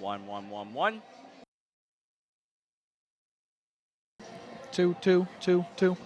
1-1-1-1. 2-2-2-2.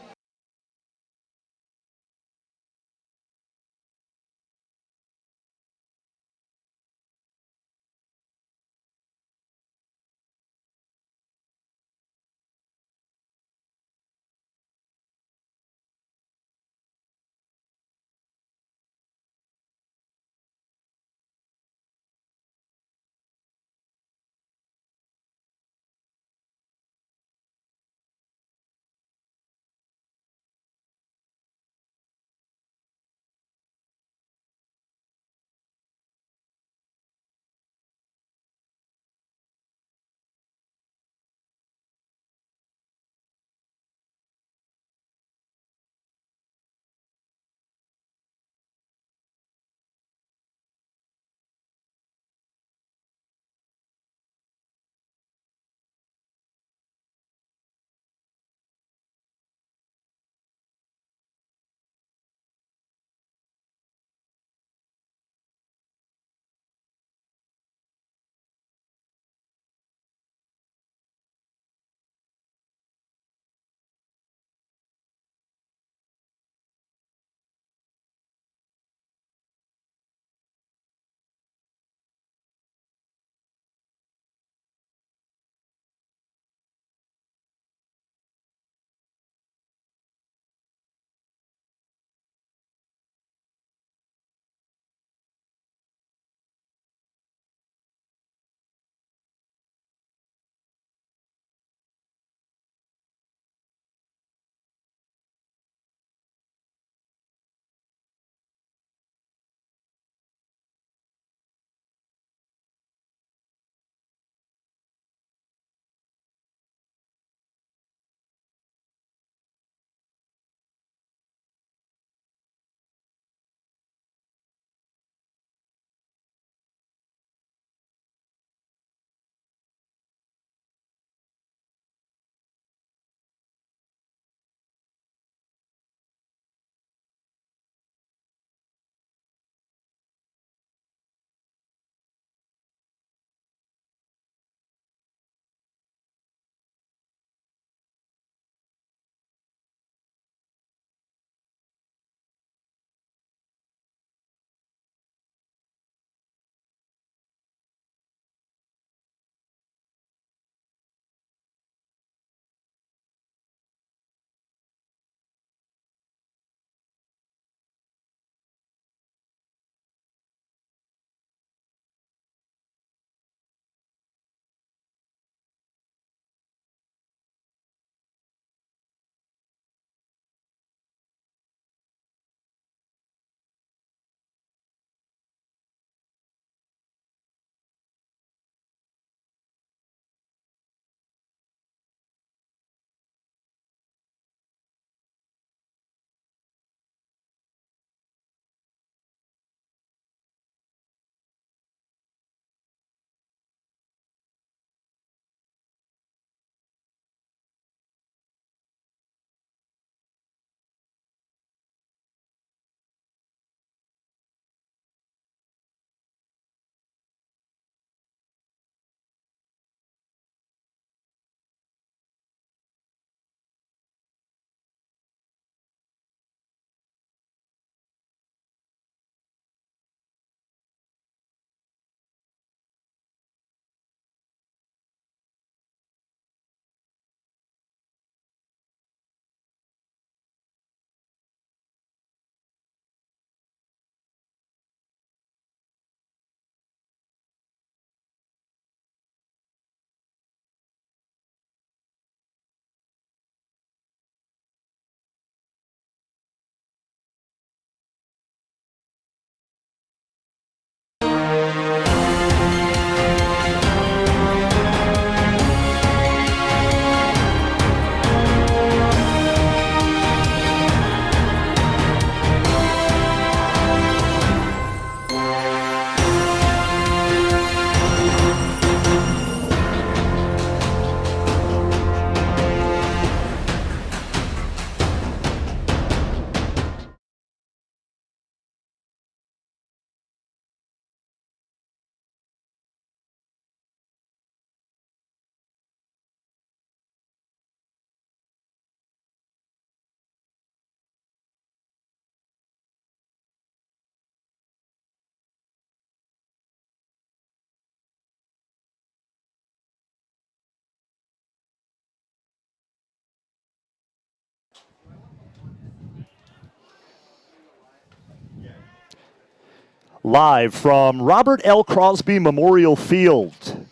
Live from Robert L. Crosby Memorial Field,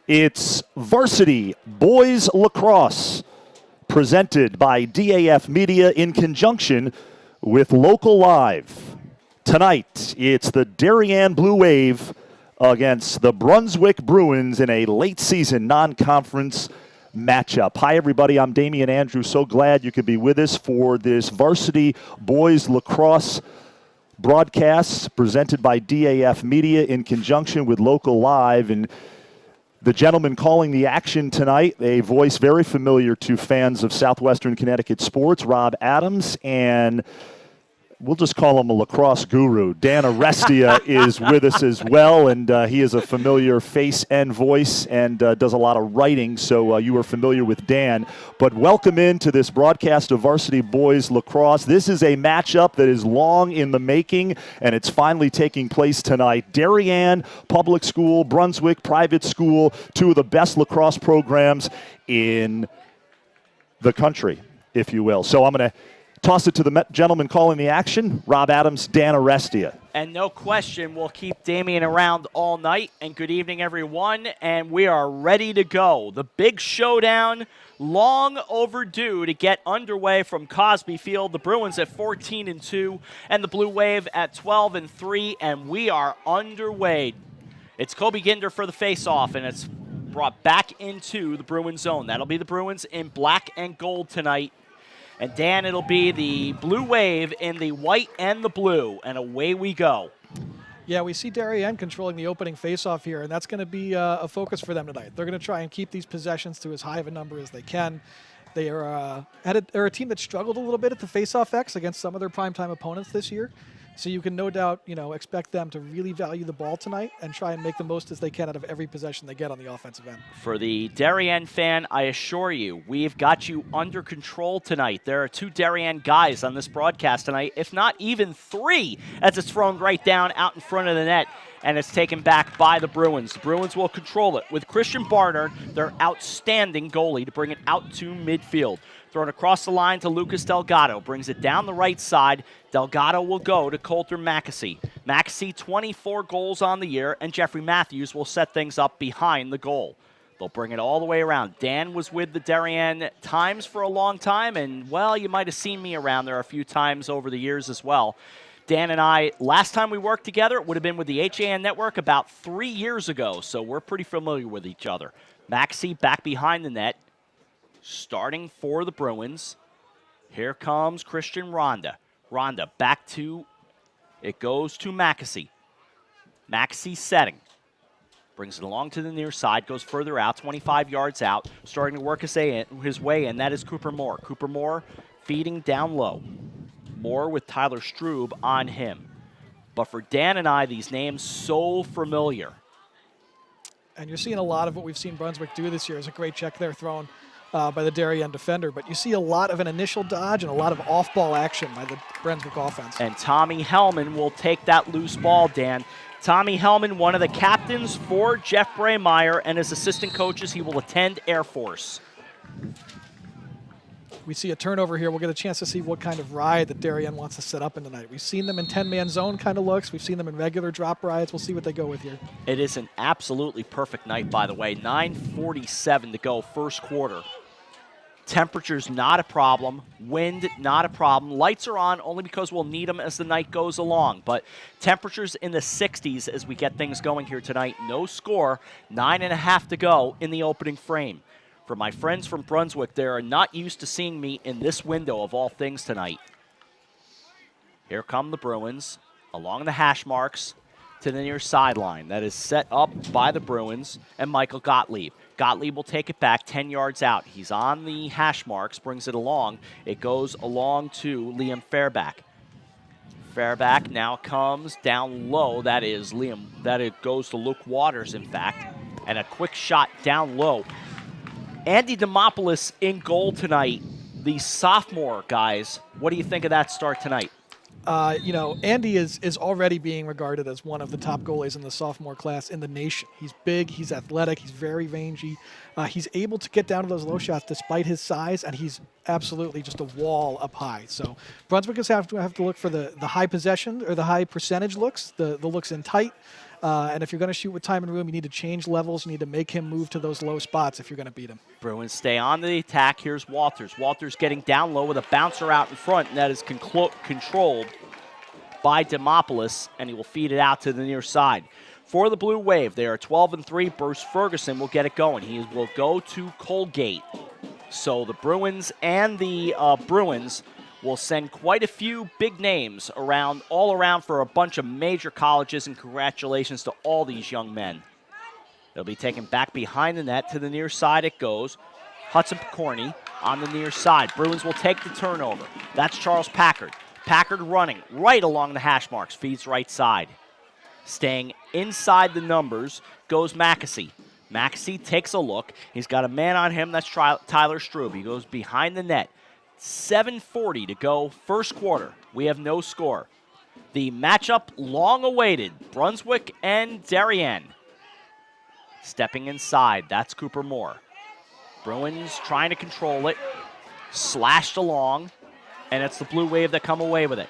it's Varsity Boys Lacrosse, presented by DAF Media in conjunction with Local Live. Tonight, it's the Darien Blue Wave against the Brunswick Bruins in a late-season non-conference matchup. Hi, everybody. I'm Damian Andrews. So glad you could be with us for this Varsity Boys Lacrosse broadcast presented by DAF Media in conjunction with Local Live. And the gentleman calling the action tonight, a voice very familiar to fans of Southwestern Connecticut sports, Rob Adams, and we'll just call him a lacrosse guru. Dan Arestia is with us as well, and he is a familiar face and voice and does a lot of writing, so you are familiar with Dan. But welcome into this broadcast of Varsity Boys Lacrosse. This is a matchup that is long in the making, and it's finally taking place tonight. Darien Public School, Brunswick Private School, two of the best lacrosse programs in the country, if you will. So I'm going to toss it to the gentleman calling the action, Rob Adams, Dan Arestia. And no question, we'll keep Damian around all night. And good evening, everyone. And we are ready to go. The big showdown, long overdue to get underway from Cosby Field. The Bruins at 14-2 and the Blue Wave at 12-3. And we are underway. It's Kobe Ginder for the face-off, and it's brought back into the Bruins zone. That'll be the Bruins in black and gold tonight. And Dan, it'll be the Blue Wave in the white and the blue, and away we go. Yeah, we see Darien controlling the opening faceoff here, and that's going to be a focus for them tonight. They're going to try and keep these possessions to as high of a number as they can. They are they're a team that struggled a little bit at the faceoff X against some of their primetime opponents this year. So you can no doubt, expect them to really value the ball tonight and try and make the most as they can out of every possession they get on the offensive end. For the Darien fan, I assure you, we've got you under control tonight. There are two Darien guys on this broadcast tonight, if not even three, as it's thrown right down out in front of the net, and it's taken back by the Bruins. The Bruins will control it with Christian Barnard, their outstanding goalie, to bring it out to midfield. Thrown across the line to Lucas Delgado. Brings it down the right side. Delgado will go to Coulter Mackesy. Mackesy, 24 goals on the year, and Jeffrey Matthews will set things up behind the goal. They'll bring it all the way around. Dan was with the Darien Times for a long time, and, well, you might have seen me around there a few times over the years as well. Dan and I, last time we worked together, it would have been with the HAN Network about 3 years ago, so we're pretty familiar with each other. Mackesy back behind the net. Starting for the Bruins, here comes Christian Ronda. Ronda back to, it goes to Mackesy. Mackesy setting. Brings it along to the near side, goes further out, 25 yards out, starting to work his way in. That is Cooper Moore. Cooper Moore feeding down low. Moore with Tyler Strube on him. But for Dan and I, these names so familiar. And you're seeing a lot of what we've seen Brunswick do this year. Is a great check there thrown by the Darien defender, but you see a lot of an initial dodge and a lot of off-ball action by the Brunswick offense. And Tommy Hellman will take that loose ball, Dan. Tommy Hellman, one of the captains for Jeff Braymeyer, and his assistant coaches, he will attend Air Force. We see a turnover here. We'll get a chance to see what kind of ride that Darien wants to set up in tonight. We've seen them in 10-man zone kind of looks. We've seen them in regular drop rides. We'll see what they go with here. It is an absolutely perfect night, by the way. 9:47 to go, first quarter. Temperature's not a problem. Wind, not a problem. Lights are on only because we'll need them as the night goes along. But temperatures in the 60s as we get things going here tonight. No score. 9.5 to go in the opening frame. For my friends from Brunswick, they are not used to seeing me in this window of all things tonight. Here come the Bruins along the hash marks to the near sideline. That is set up by the Bruins and Michael Gottlieb. Gottlieb will take it back 10 yards out. He's on the hash marks, brings it along. It goes along to Liam Fairback. Fairback now comes down low. That is Liam. That it goes to Luke Waters, in fact. And a quick shot down low. Andy Demopoulos in goal tonight. The sophomore, guys. What do you think of that start tonight? Andy is already being regarded as one of the top goalies in the sophomore class in the nation. He's big, he's athletic, he's very rangy. He's able to get down to those low shots despite his size, and he's absolutely just a wall up high. So Brunswick is have to look for the high possession or the high percentage looks, the looks in tight. And if you're going to shoot with time and room, you need to change levels. You need to make him move to those low spots if you're going to beat him. Bruins stay on the attack. Here's Walters. Walters getting down low with a bouncer out in front, and that is controlled by Demopoulos, and he will feed it out to the near side. For the Blue Wave, they are 12-3. Bruce Ferguson will get it going. He will go to Colgate. So the Bruins and the Bruins will send quite a few big names all around for a bunch of major colleges, and congratulations to all these young men. They'll be taken back behind the net. To the near side it goes. Hudson Picorni on the near side. Bruins will take the turnover. That's Charles Packard. Packard running right along the hash marks. Feeds right side. Staying inside the numbers goes Mackesy. Mackesy takes a look. He's got a man on him. That's Tyler Strube. He goes behind the net. 7:40 to go, first quarter. We have no score. The matchup long awaited, Brunswick and Darien. Stepping inside, that's Cooper Moore. Bruins trying to control it, slashed along, and it's the Blue Wave that come away with it.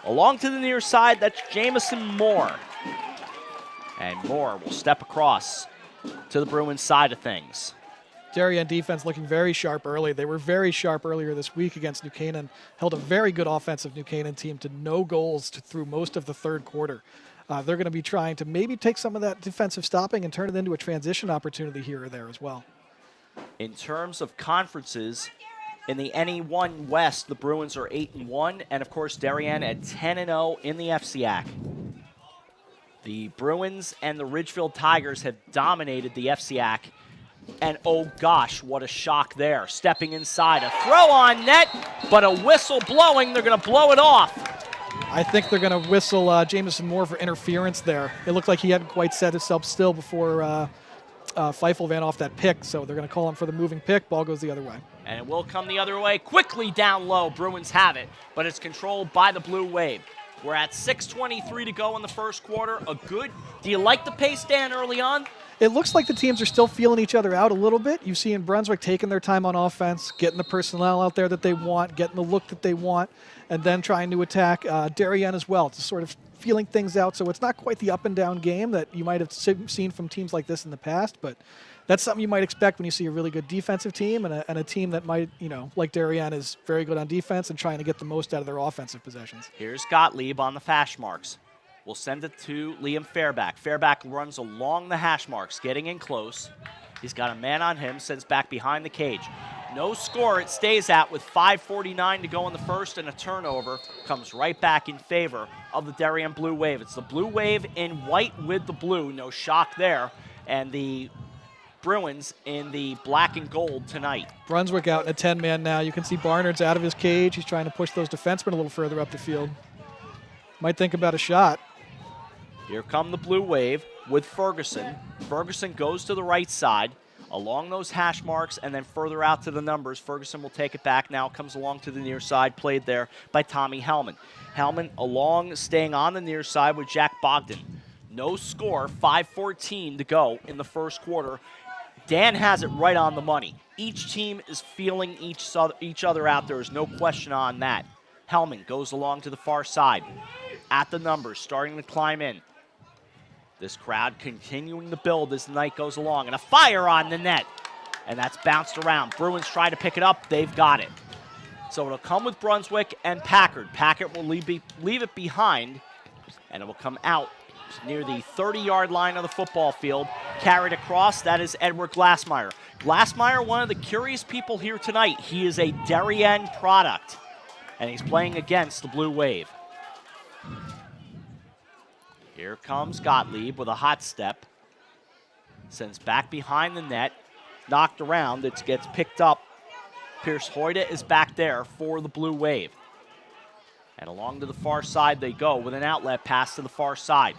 Along to the near side, that's Jamison Moore. And Moore will step across to the Bruins side of things. Darien defense looking very sharp early. They were very sharp earlier this week against New Canaan. Held a very good offensive New Canaan team to no goals through most of the third quarter. They're going to be trying to maybe take some of that defensive stopping and turn it into a transition opportunity here or there as well. In terms of conferences, in the NE1 West, the Bruins are 8-1, and of course Darien at 10-0 in the FCAC. The Bruins and the Ridgefield Tigers have dominated the FCAC. And oh gosh, what a shock there. Stepping inside, a throw on net, but a whistle blowing. They're going to blow it off. I think they're going to whistle Jamison Moore for interference there. It looked like he hadn't quite set himself still before Feifel ran off that pick, so they're going to call him for the moving pick. Ball goes the other way. And it will come the other way. Quickly down low, Bruins have it, but it's controlled by the Blue Wave. We're at 6:23 to go in the first quarter. Do you like the pace, Dan, early on? It looks like the teams are still feeling each other out a little bit. You see in Brunswick taking their time on offense, getting the personnel out there that they want, getting the look that they want, and then trying to attack Darien as well, to sort of feeling things out. So it's not quite the up and down game that you might have seen from teams like this in the past, but that's something you might expect when you see a really good defensive team and a team that might, like Darien, is very good on defense and trying to get the most out of their offensive possessions. Here's Gottlieb on the hash marks. We'll send it to Liam Fairback. Fairback runs along the hash marks, getting in close. He's got a man on him, sends back behind the cage. No score, it stays at with 5:49 to go in the first, and a turnover comes right back in favor of the Darien Blue Wave. It's the Blue Wave in white with the blue, no shock there, and the Bruins in the black and gold tonight. Brunswick out in a 10-man now. You can see Barnard's out of his cage. He's trying to push those defensemen a little further up the field. Might think about a shot. Here come the Blue Wave with Ferguson. Ferguson goes to the right side along those hash marks and then further out to the numbers. Ferguson will take it back. Now it comes along to the near side, played there by Tommy Hellman. Hellman along, staying on the near side with Jack Bogdan. No score, 5:14 to go in the first quarter. Dan has it right on the money. Each team is feeling each other out. There is no question on that. Hellman goes along to the far side. At the numbers, starting to climb in. This crowd continuing to build as the night goes along. And a fire on the net. And that's bounced around. Bruins try to pick it up. They've got it. So it'll come with Brunswick and Packard. Packard will leave it behind. And it will come out near the 30-yard line of the football field. Carried across, that is Edward Glassmeyer. Glassmeyer, one of the curious people here tonight. He is a Darien product. And he's playing against the Blue Wave. Here comes Gottlieb with a hot step. Sends back behind the net. Knocked around. It gets picked up. Pierce Hoyda is back there for the Blue Wave. And along to the far side they go with an outlet pass to the far side.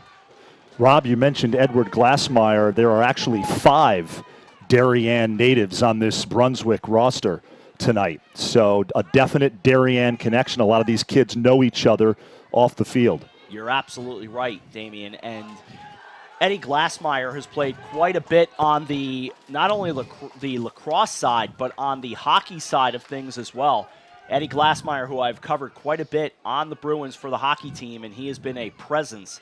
Rob, you mentioned Edward Glassmeyer. There are actually 5 Darien natives on this Brunswick roster. tonight. So a definite Darien connection. A lot of these kids know each other off the field. You're absolutely right, Damian. And Eddie Glassmeyer has played quite a bit on the not only the lacrosse side, but on the hockey side of things as well. Eddie Glassmeyer, who I've covered quite a bit on the Bruins for the hockey team, and he has been a presence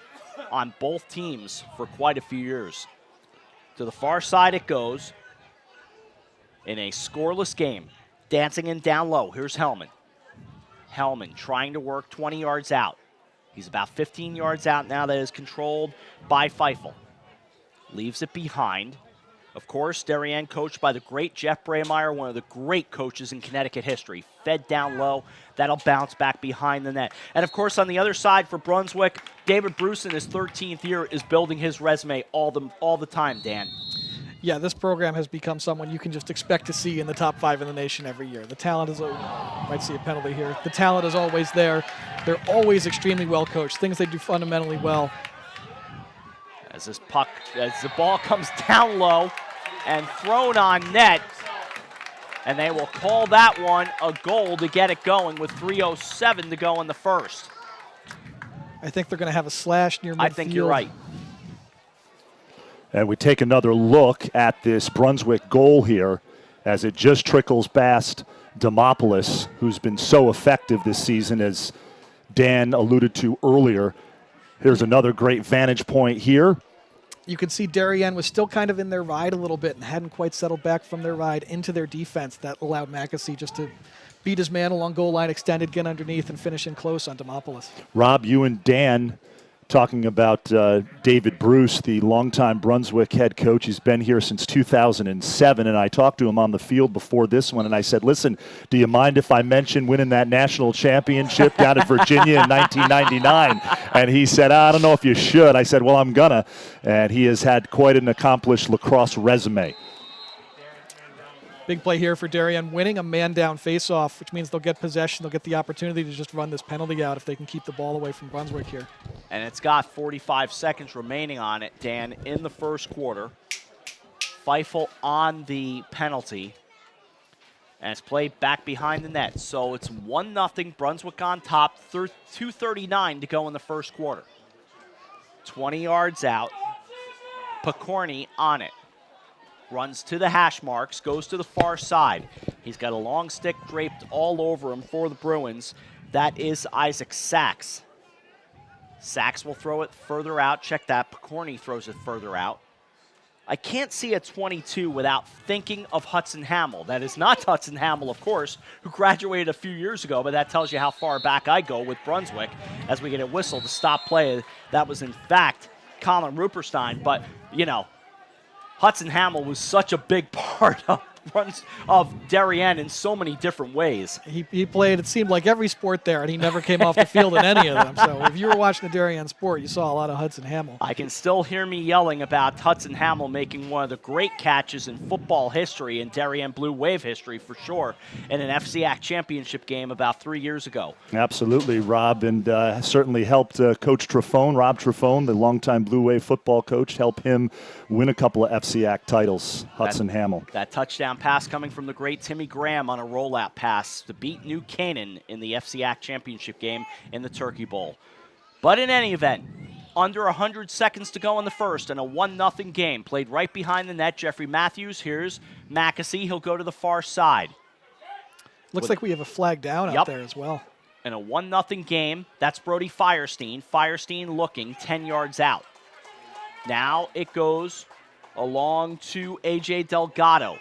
on both teams for quite a few years. To the far side it goes in a scoreless game. Dancing in down low. Here's Hellman. Hellman trying to work 20 yards out. He's about 15 yards out now. That is controlled by Feifel. Leaves it behind. Of course, Darien coached by the great Jeff Braymeyer, one of the great coaches in Connecticut history. Fed down low. That'll bounce back behind the net. And, of course, on the other side for Brunswick, David Bruce in his 13th year is building his resume all the time, Dan. Yeah, this program has become someone you can just expect to see in the top 5 in the nation every year. The talent is, might see a penalty here. The talent is always there. They're always extremely well coached, things they do fundamentally well. As the ball comes down low and thrown on net, and they will call that one a goal to get it going with 3:07 to go in the first. I think they're going to have a slash near midfield. I think you're right. And we take another look at this Brunswick goal here as it just trickles past Demopoulos, who's been so effective this season, as Dan alluded to earlier. Here's another great vantage point here. You can see Darien was still kind of in their ride a little bit and hadn't quite settled back from their ride into their defense. That allowed Mackesy just to beat his man along goal line, extended, get underneath, and finish in close on Demopoulos. Rob, you and Dan talking about David Bruce, the longtime Brunswick head coach. He's been here since 2007, and I talked to him on the field before this one, and I said, listen, do you mind if I mention winning that national championship down at Virginia in 1999? And he said, I don't know if you should. I said, well, I'm gonna. And he has had quite an accomplished lacrosse resume. Big play here for Darien, winning a man-down face-off, which means they'll get possession. They'll get the opportunity to just run this penalty out if they can keep the ball away from Brunswick here. And it's got 45 seconds remaining on it, Dan, in the first quarter. Feifel on the penalty. And it's played back behind the net. So it's 1-0, Brunswick on top, 2:39 to go in the first quarter. 20 yards out. Picorni on it. Runs to the hash marks, goes to the far side. He's got a long stick draped all over him for the Bruins. That is Isaac Sachs. Sachs will throw it further out. Check that. Picorni throws it further out. I can't see a 22 without thinking of Hudson Hamill. That is not Hudson Hamill, of course, who graduated a few years ago, but that tells you how far back I go with Brunswick as we get a whistle to stop play. That was, in fact, Colin Ruperstein, but, you know, Hudson Hamill was such a big part of Darien in so many different ways. He played, it seemed like, every sport there, and he never came off the field in any of them. So if you were watching the Darien sport, you saw a lot of Hudson Hamill. I can still hear me yelling about Hudson Hamill making one of the great catches in football history and Darien Blue Wave history for sure in an FCAC championship game about 3 years ago. Absolutely, Rob, and certainly helped Coach Trefone, Rob Trefone, the longtime Blue Wave football coach, help him win a couple of FCAC titles, Hudson Hamill. That touchdown pass coming from the great Timmy Graham on a rollout pass to beat New Canaan in the FCAC championship game in the Turkey Bowl. But in any event, under 100 seconds to go in the first and a 1-0 game played right behind the net. Jeffrey Matthews, here's Mackesy. He'll go to the far side. Looks like we have a flag down out there as well. In a 1-0 game, that's Brody Firestein. Firestein looking 10 yards out. Now it goes along to A.J. Delgado.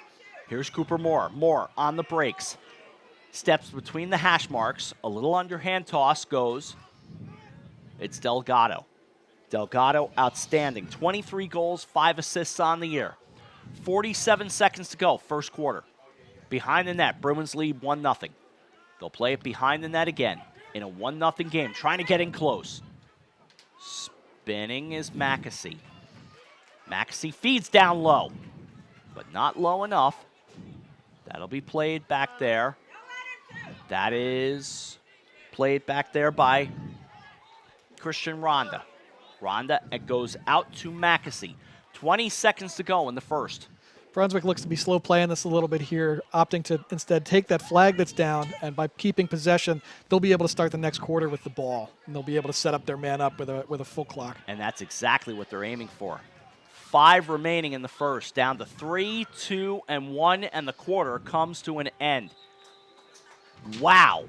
Here's Cooper Moore. Moore on the brakes. Steps between the hash marks. A little underhand toss goes. It's Delgado. Delgado outstanding. 23 goals, 5 assists on the year. 47 seconds to go, first quarter. Behind the net, Bruins lead 1-0. They'll play it behind the net again in a 1-0 game, trying to get in close. Spinning is Mackesy. Mackesy feeds down low, but not low enough. That'll be played back there. That is played back there by Christian Ronda. Ronda, it goes out to Mackesy. 20 seconds to go in the first. Brunswick looks to be slow playing this a little bit here, opting to instead take that flag that's down, and by keeping possession, they'll be able to start the next quarter with the ball, and they'll be able to set up their man up with a full clock. And that's exactly what they're aiming for. 5 remaining in the first, down to 3, 2, and 1, and the quarter comes to an end. Wow.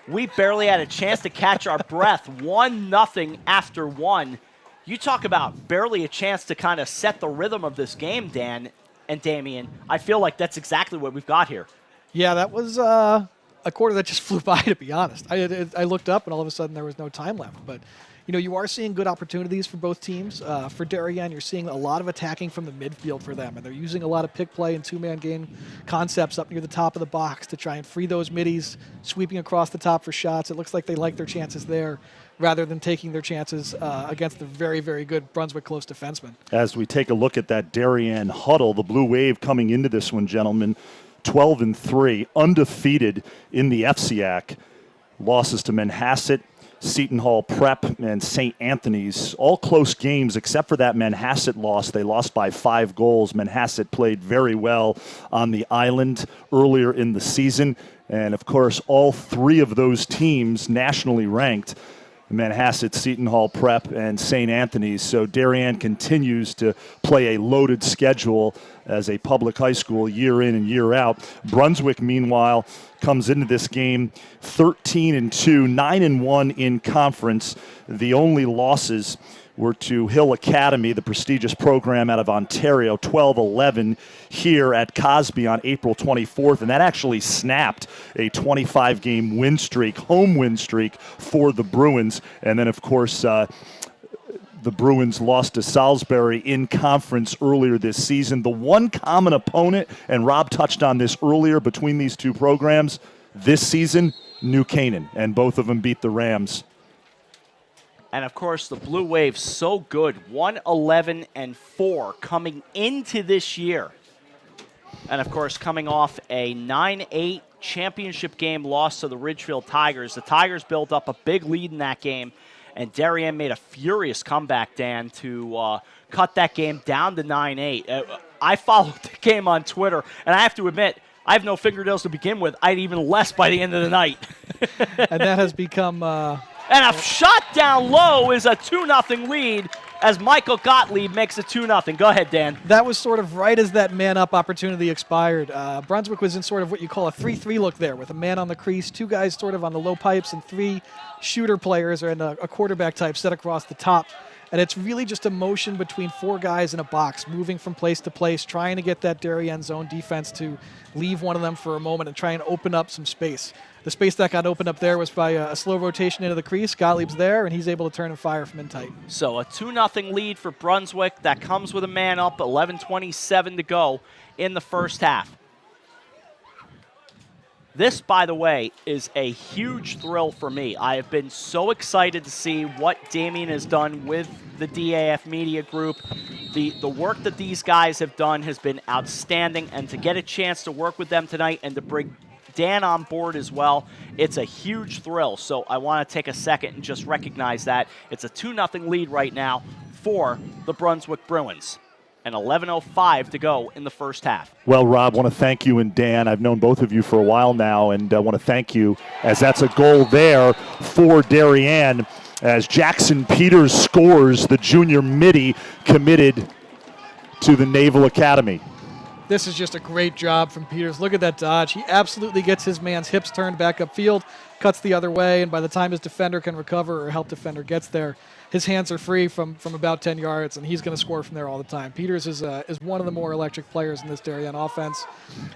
We barely had a chance to catch our breath. 1-0 after 1. You talk about barely a chance to kind of set the rhythm of this game, Dan and Damien. I feel like that's exactly what we've got here. Yeah, that was a quarter that just flew by, to be honest. I looked up, and all of a sudden there was no time left. But, you are seeing good opportunities for both teams. For Darien, you're seeing a lot of attacking from the midfield for them, and they're using a lot of pick play and two-man game concepts up near the top of the box to try and free those middies, sweeping across the top for shots. It looks like they like their chances there, rather than taking their chances against the very, very good Brunswick close defenseman. As we take a look at that Darien huddle, the Blue Wave coming into this one, gentlemen, 12-3, undefeated in the FCAC. Losses to Manhasset, Seton Hall Prep, and St. Anthony's. All close games except for that Manhasset loss. They lost by 5 goals. Manhasset played very well on the island earlier in the season. And, of course, all 3 of those teams nationally ranked. Manhasset, Seton Hall Prep, and St. Anthony's. So Darien continues to play a loaded schedule as a public high school year in and year out. Brunswick, meanwhile, comes into this game 13-2, 9-1 in conference. The only losses were to Hill Academy, the prestigious program out of Ontario, 12-11 here at Cosby on April 24th, and that actually snapped a 25-game win streak, home win streak for the Bruins. And then, of course, the Bruins lost to Salisbury in conference earlier this season. The one common opponent, and Rob touched on this earlier, between these two programs this season, New Canaan, and both of them beat the Rams. And, of course, the Blue Wave so good, 1-11-4 coming into this year. And, of course, coming off a 9-8 championship game loss to the Ridgefield Tigers. The Tigers built up a big lead in that game, and Darien made a furious comeback, Dan, to cut that game down to 9-8. I followed the game on Twitter, and I have to admit, I have no fingernails to begin with. I had even less by the end of the night. And that has become... And a shot down low is a 2-0 lead as Michael Gottlieb makes it 2-0. Go ahead, Dan. That was sort of right as that man-up opportunity expired. Brunswick was in sort of what you call a 3-3 look there, with a man on the crease, 2 guys sort of on the low pipes, and 3 shooter players and a quarterback type set across the top. And it's really just a motion between 4 guys in a box, moving from place to place, trying to get that Darien zone defense to leave one of them for a moment and try and open up some space. The space that got opened up there was by a slow rotation into the crease. Gottlieb's there, and he's able to turn and fire from in tight. So a 2-0 lead for Brunswick. That comes with a man up, 11:27 to go in the first half. This, by the way, is a huge thrill for me. I have been so excited to see what Damien has done with the DAF Media Group. The work that these guys have done has been outstanding, and to get a chance to work with them tonight and to bring Dan on board as well, it's a huge thrill. So I want to take a second and just recognize that. It's a 2-0 lead right now for the Brunswick Bruins. And 11:05 to go in the first half. Well, Rob, I want to thank you and Dan. I've known both of you for a while now, and I want to thank you, as that's a goal there for Darien, as Jackson Peters scores, the junior midi committed to the Naval Academy. This is just a great job from Peters. Look at that dodge. He absolutely gets his man's hips turned back upfield, cuts the other way, and by the time his defender can recover or help defender gets there, his hands are free from about 10 yards, and he's going to score from there all the time. Peters is one of the more electric players in this Darien offense,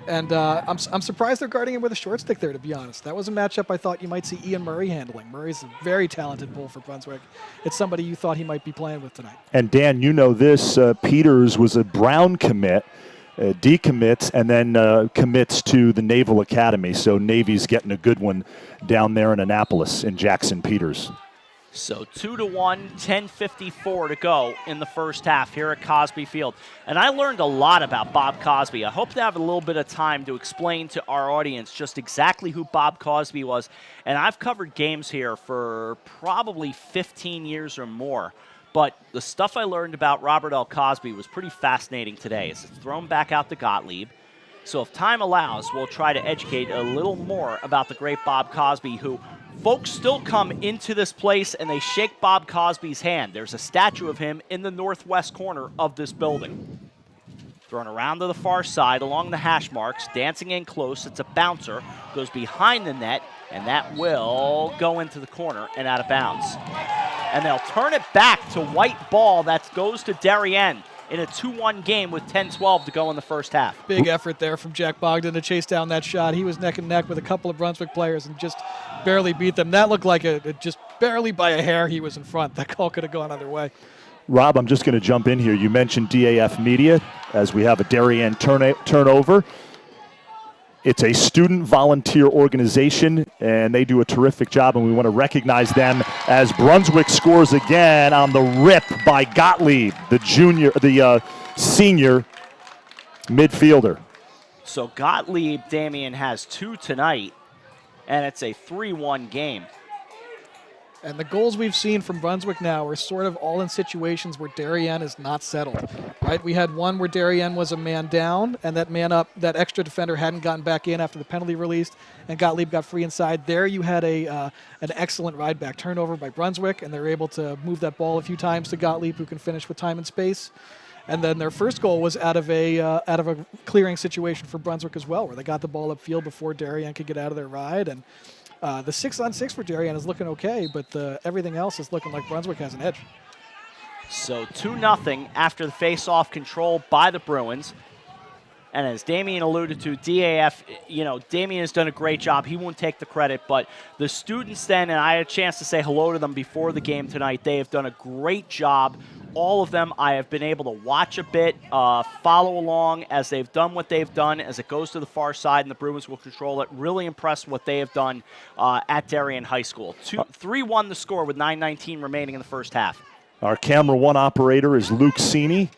and I'm surprised they're guarding him with a short stick there, to be honest. That was a matchup I thought you might see Ian Murray handling. Murray's a very talented bull for Brunswick. It's somebody you thought he might be playing with tonight. And Dan, you know this, Peters was a Brown commit, decommits, and then commits to the Naval Academy. So Navy's getting a good one down there in Annapolis in Jackson Peters. So 2-1, 10:54 to go in the first half here at Cosby Field. And I learned a lot about Bob Cosby. I hope to have a little bit of time to explain to our audience just exactly who Bob Cosby was. And I've covered games here for probably 15 years or more. But the stuff I learned about Robert L. Cosby was pretty fascinating today. It's thrown back out to Gottlieb. So if time allows, we'll try to educate a little more about the great Bob Cosby, who folks still come into this place and they shake Bob Cosby's hand. There's a statue of him in the northwest corner of this building. Thrown around to the far side along the hash marks, dancing in close. It's a bouncer, goes behind the net, and that will go into the corner and out of bounds. And they'll turn it back to white ball. That goes to Darien in a 2-1 game with 10-12 to go in the first half. Big effort there from Jack Bogdan to chase down that shot. He was neck and neck with a couple of Brunswick players and just barely beat them. That looked like just barely by a hair he was in front. That call could have gone either way. Rob, I'm just going to jump in here. You mentioned DAF Media as we have a Darien turnover. It's a student volunteer organization, and they do a terrific job, and we want to recognize them as Brunswick scores again on the rip by Gottlieb, the senior midfielder. So Gottlieb, Damien, has 2 tonight, and it's a 3-1 game. And the goals we've seen from Brunswick now are sort of all in situations where Darien is not settled, right? We had one where Darien was a man down, and that man up, that extra defender hadn't gotten back in after the penalty released, and Gottlieb got free inside. There you had an excellent ride back turnover by Brunswick, and they're able to move that ball a few times to Gottlieb, who can finish with time and space. And then their first goal was out of a clearing situation for Brunswick as well, where they got the ball upfield before Darien could get out of their ride. And the 6-on-6 for Darien is looking okay, but everything else is looking like Brunswick has an edge. So 2-0 after the face-off control by the Bruins. And as Damien alluded to, DAF, Damien has done a great job. He won't take the credit, but the students then, and I had a chance to say hello to them before the game tonight, they have done a great job. All of them, I have been able to watch a bit, follow along as they've done what they've done as it goes to the far side and the Bruins will control it. Really impressed what they have done at Darien High School. 3-1 the score with 9:19 remaining in the first half. Our camera 1 operator is Luke Cini.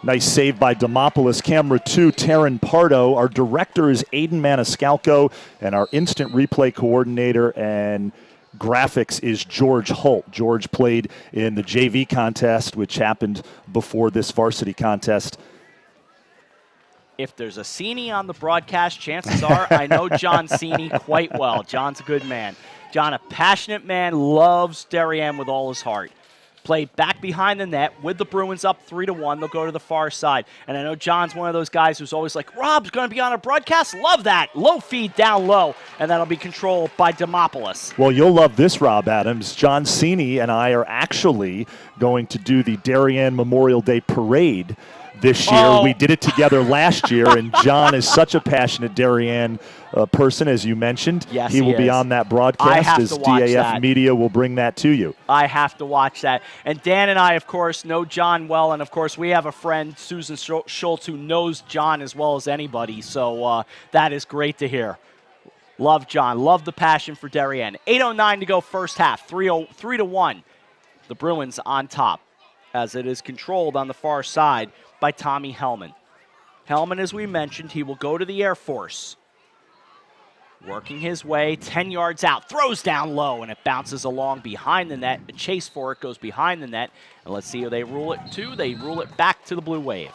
Nice save by Demopoulos. Camera 2, Taryn Pardo. Our director is Aiden Maniscalco, and our instant replay coordinator and graphics is George Holt. George played in the JV contest, which happened before this varsity contest. If there's a Cini on the broadcast, chances are I know John Cini quite well. John's a good man. John, a passionate man, loves Darien with all his heart. Played back behind the net with the Bruins up 3-1. They'll go to the far side. And I know John's one of those guys who's always like, Rob's going to be on a broadcast? Love that. Low feed down low. And that'll be controlled by Demopoulos. Well, you'll love this, Rob Adams. John Cini and I are actually going to do the Darien Memorial Day Parade this year. Oh. We did it together last year, and John is such a passionate Darien person, as you mentioned. Yes, he will be is. on that I broadcast have as to watch DAF that. Media will bring that to you. I have to watch that. And Dan and I, of course, know John well. And, of course, we have a friend, Susan Schultz, who knows John as well as anybody. So that is great to hear. Love John. Love the passion for Darien. 8:09 to go first half. 3-1. The Bruins on top as it is controlled on the far side by Tommy Hellman. Hellman, as we mentioned, he will go to the Air Force. Working his way 10 yards out, throws down low, and it bounces along behind the net. A chase for it goes behind the net. And let's see who they rule it to. They rule it back to the Blue Wave.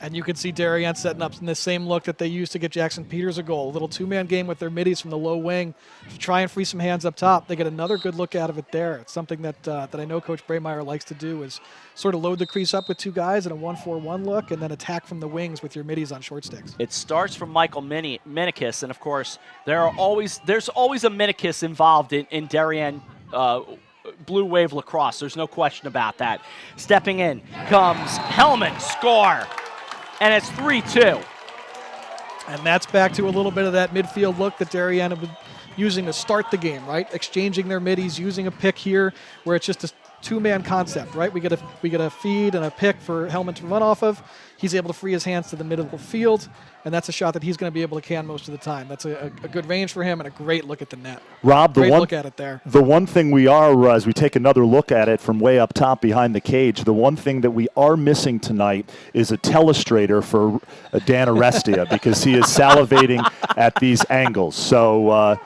And you can see Darien setting up in the same look that they used to get Jackson Peters a goal. A little 2-man game with their middies from the low wing to try and free some hands up top. They get another good look out of it there. It's something that I know Coach Braymeyer likes to do, is sort of load the crease up with 2 guys in a 1-4-1 look and then attack from the wings with your middies on short sticks. It starts from Michael Minikis, and of course, there's always a Minikis involved in Darien Blue Wave lacrosse. There's no question about that. Stepping in comes Hellman, score. And it's 3-2. And that's back to a little bit of that midfield look that Darien have been using to start the game, right? Exchanging their middies, using a pick here where it's just a 2-man concept, right? We get a feed and a pick for Hellman to run off of. He's able to free his hands to the middle of the field, and that's a shot that he's going to be able to can most of the time. That's a good range for him and a great look at the net. Rob, great look at it there. The one thing we are, as we take another look at it from way up top behind the cage, the one thing that we are missing tonight is a telestrator for Dan Arestia because he is salivating at these angles. So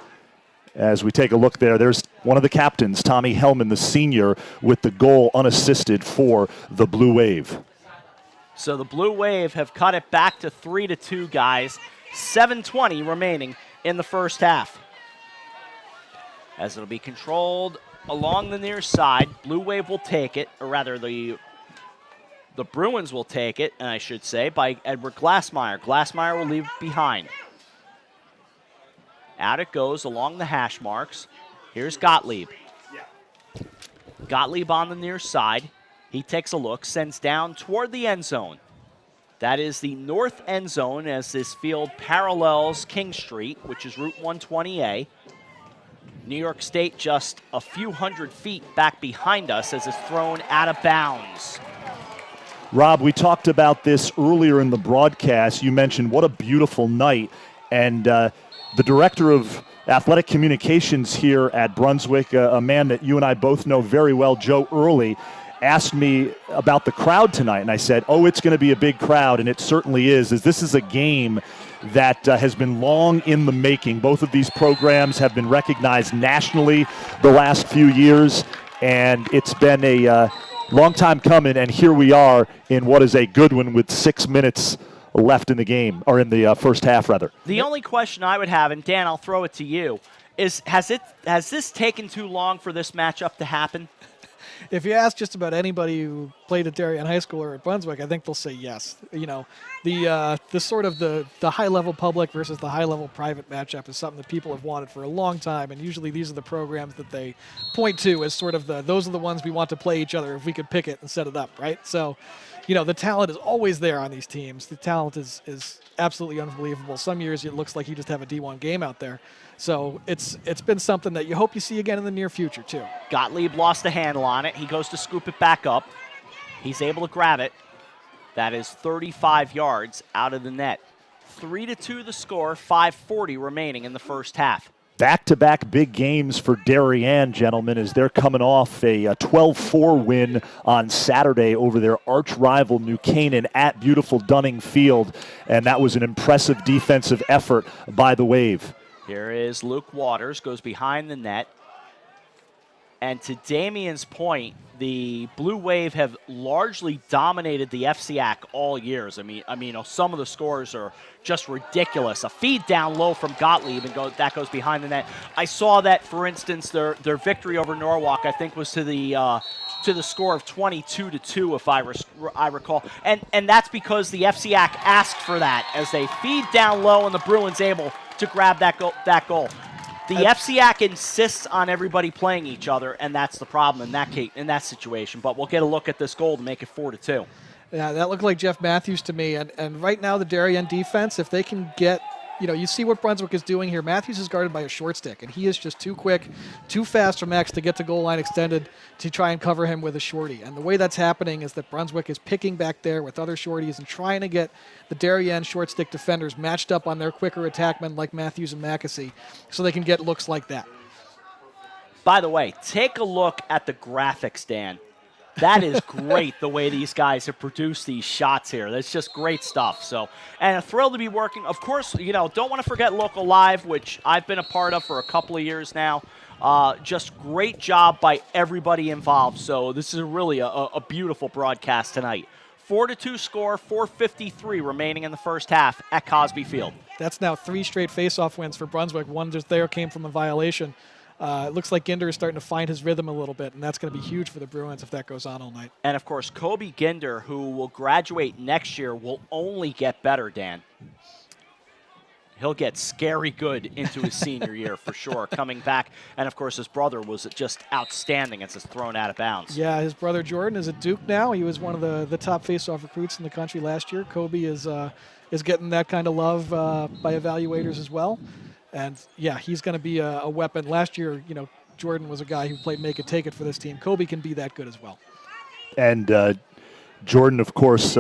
As we take a look there, there's one of the captains, Tommy Hellman, the senior, with the goal unassisted for the Blue Wave. So the Blue Wave have cut it back to 3-2, guys. 7:20 remaining in the first half. As it'll be controlled along the near side, Blue Wave will take it, or rather the Bruins will take it, and I should say, by Edward Glassmeyer. Glassmeyer will leave behind. Out it goes along the hash marks. Here's Gottlieb. Gottlieb on the near side. He takes a look, sends down toward the end zone. That is the north end zone as this field parallels King Street, which is Route 120A. New York State just a few hundred feet back behind us as it's thrown out of bounds. Rob, we talked about this earlier in the broadcast. You mentioned what a beautiful night. And the director of athletic communications here at Brunswick, a man that you and I both know very well, Joe Early, asked me about the crowd tonight. And I said, oh, it's going to be a big crowd. And it certainly is, as this is a game that has been long in the making. Both of these programs have been recognized nationally the last few years. And it's been a long time coming. And here we are in what is a good one with 6 minutes left in the game, or in the first half, rather. The only question I would have, and Dan, I'll throw it to you, is has this taken too long for this matchup to happen? If you ask just about anybody who played at Darien High School or at Brunswick, I think they'll say yes. You know, the sort of the high-level public versus the high-level private matchup is something that people have wanted for a long time, and usually these are the programs that they point to as sort of those are the ones we want to play each other if we could pick it and set it up, right? So, you know, the talent is always there on these teams. The talent is absolutely unbelievable. Some years it looks like you just have a D1 game out there. So it's been something that you hope you see again in the near future, too. Gottlieb lost the handle on it. He goes to scoop it back up. He's able to grab it. That is 35 yards out of the net. 3-2 the score, 5:40 remaining in the first half. Back-to-back big games for Darien, gentlemen, as they're coming off a 12-4 win on Saturday over their arch-rival New Canaan at beautiful Dunning Field. And that was an impressive defensive effort by the Wave. Here is Luke Waters, goes behind the net. And to Damien's point, the Blue Wave have largely dominated the FCAC all years. I mean, some of the scores are just ridiculous. A feed down low from Gottlieb, and that goes behind the net. I saw that, for instance, their victory over Norwalk, I think, was to the score of 22-2, if I recall. And that's because the FCAC asked for that as they feed down low, and the Bruins able to grab that goal. The FCAC insists on everybody playing each other, and that's the problem in that situation. But we'll get a look at this goal to make it 4-2. Yeah, that looked like Jeff Matthews to me. And right now, the Darien defense, if they can get, you see what Brunswick is doing here. Matthews is guarded by a short stick, and he is just too quick, too fast for Max to get to goal line extended to try and cover him with a shorty. And the way that's happening is that Brunswick is picking back there with other shorties and trying to get the Darien short stick defenders matched up on their quicker attackmen like Matthews and Mackesy so they can get looks like that. By the way, take a look at the graphics, Dan. That is great, the way these guys have produced these shots here. That's just great stuff. So, and a thrill to be working. Of course, don't want to forget Local Live, which I've been a part of for a couple of years now. Just great job by everybody involved. So this is really a beautiful broadcast tonight. 4-2 score, 4:53 remaining in the first half at Cosby Field. That's now 3 straight face-off wins for Brunswick. One just there came from a violation. It looks like Ginder is starting to find his rhythm a little bit, and that's going to be huge for the Bruins if that goes on all night. And, of course, Kobe Ginder, who will graduate next year, will only get better, Dan. He'll get scary good into his senior year for sure, coming back. And, of course, his brother was just outstanding as it's thrown out of bounds. Yeah, his brother Jordan is at Duke now. He was one of the top face-off recruits in the country last year. Kobe is getting that kind of love by evaluators as well. And, yeah, he's going to be a weapon. Last year, Jordan was a guy who played make it, take it for this team. Kobe can be that good as well. And Jordan, of course,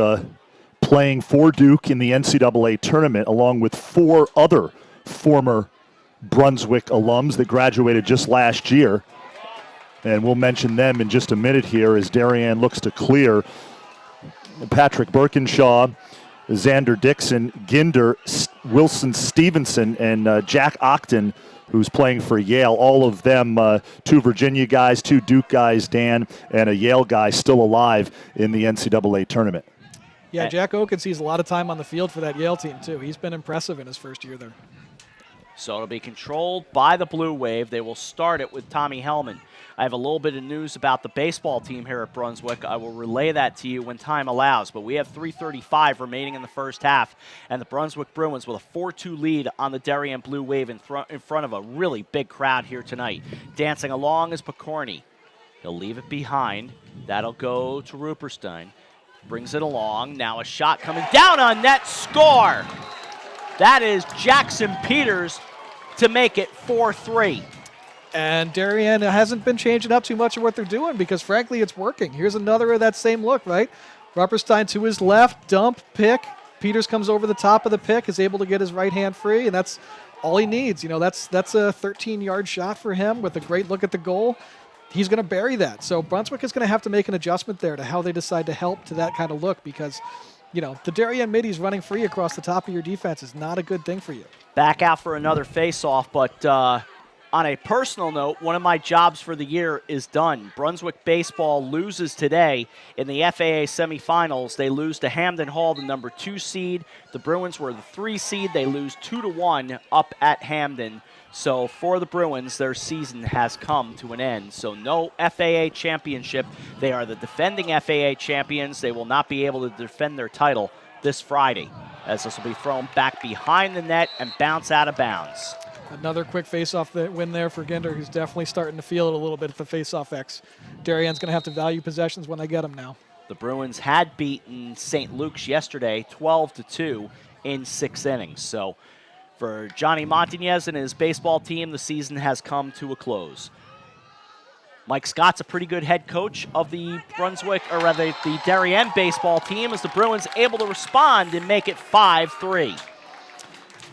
playing for Duke in the NCAA tournament, along with 4 other former Brunswick alums that graduated just last year. And we'll mention them in just a minute here as Darien looks to clear. Patrick Birkinshaw, Xander Dixon, Ginder, Wilson Stevenson, and Jack Octon who's playing for Yale. All of them, 2 Virginia guys, 2 Duke guys, Dan, and a Yale guy still alive in the NCAA tournament. Yeah, Jack Oken sees a lot of time on the field for that Yale team, too. He's been impressive in his first year there. So it'll be controlled by the Blue Wave. They will start it with Tommy Hellman. I have a little bit of news about the baseball team here at Brunswick. I will relay that to you when time allows. But we have 3:35 remaining in the first half, and the Brunswick Bruins with a 4-2 lead on the Darien Blue Wave in front of a really big crowd here tonight. Dancing along is Picorni. He'll leave it behind. That'll go to Ruperstein. Brings it along. Now a shot coming down on net. Score! That is Jackson Peters to make it 4-3. And Darien hasn't been changing up too much of what they're doing because, frankly, it's working. Here's another of that same look, right? Rupperstein to his left, dump, pick. Peters comes over the top of the pick, is able to get his right hand free, and that's all he needs. You know, that's a 13-yard shot for him with a great look at the goal. He's going to bury that. So Brunswick is going to have to make an adjustment there to how they decide to help to that kind of look because, you know, the Darien middies running free across the top of your defense is not a good thing for you. Back out for another face-off, but on a personal note, one of my jobs for the year is done. Brunswick baseball loses today in the FAA semifinals. They lose to Hamden Hall, the number 2 seed. The Bruins were the 3 seed. They lose 2-1 up at Hamden. So for the Bruins, their season has come to an end. So no FAA championship. They are the defending FAA champions. They will not be able to defend their title this Friday, as this will be thrown back behind the net and bounce out of bounds. Another quick face-off win there for Ginder, who's definitely starting to feel it a little bit at the face-off X. Darien's going to have to value possessions when they get them now. The Bruins had beaten St. Luke's yesterday 12-2 in 6 innings. So for Johnny Montañez and his baseball team, the season has come to a close. Mike Scott's a pretty good head coach of the Brunswick, or rather the Darien baseball team, as the Bruins able to respond and make it 5-3.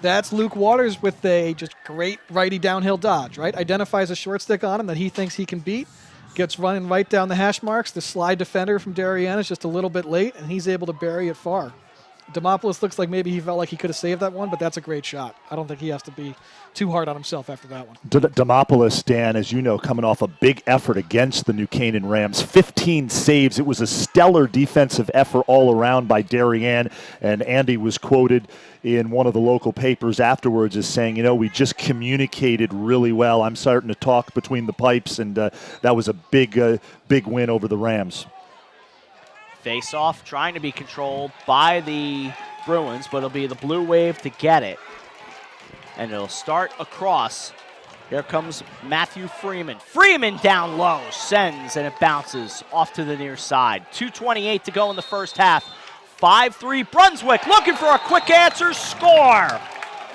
That's Luke Waters with a just great righty downhill dodge, right? Identifies a short stick on him that he thinks he can beat. Gets running right down the hash marks. The slide defender from Darien is just a little bit late, and he's able to bury it far. Demopoulos looks like maybe he felt like he could have saved that one, but that's a great shot. I don't think he has to be too hard on himself after that one. Demopoulos, Dan, as you know, coming off a big effort against the New Canaan Rams. 15 saves. It was a stellar defensive effort all around by Darien, and Andy was quoted in one of the local papers afterwards as saying, you know, we just communicated really well. I'm starting to talk between the pipes, and that was a big win over the Rams. Face-off trying to be controlled by the Bruins, but it'll be the Blue Wave to get it. And it'll start across. Here comes Matthew Freeman. Freeman down low, sends, and it bounces off to the near side. 2:28 to go in the first half. 5-3 Brunswick looking for a quick answer, score!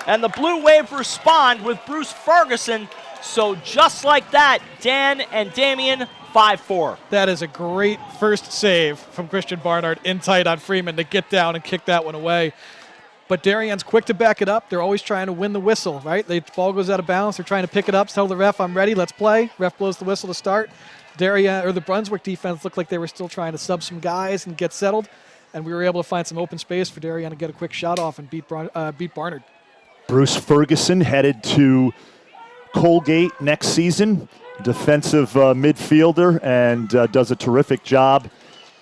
And the Blue Wave respond with Bruce Ferguson. So just like that, Dan and Damien, 5-4. That is a great first save from Christian Barnard in tight on Freeman to get down and kick that one away. But Darien's quick to back it up. They're always trying to win the whistle, right? The ball goes out of bounds. They're trying to pick it up, tell the ref, I'm ready, let's play. Ref blows the whistle to start. Darien, or the Brunswick defense, looked like they were still trying to sub some guys and get settled. And we were able to find some open space for Darien to get a quick shot off and beat Barnard. Bruce Ferguson headed to Colgate next season. Defensive midfielder, and does a terrific job.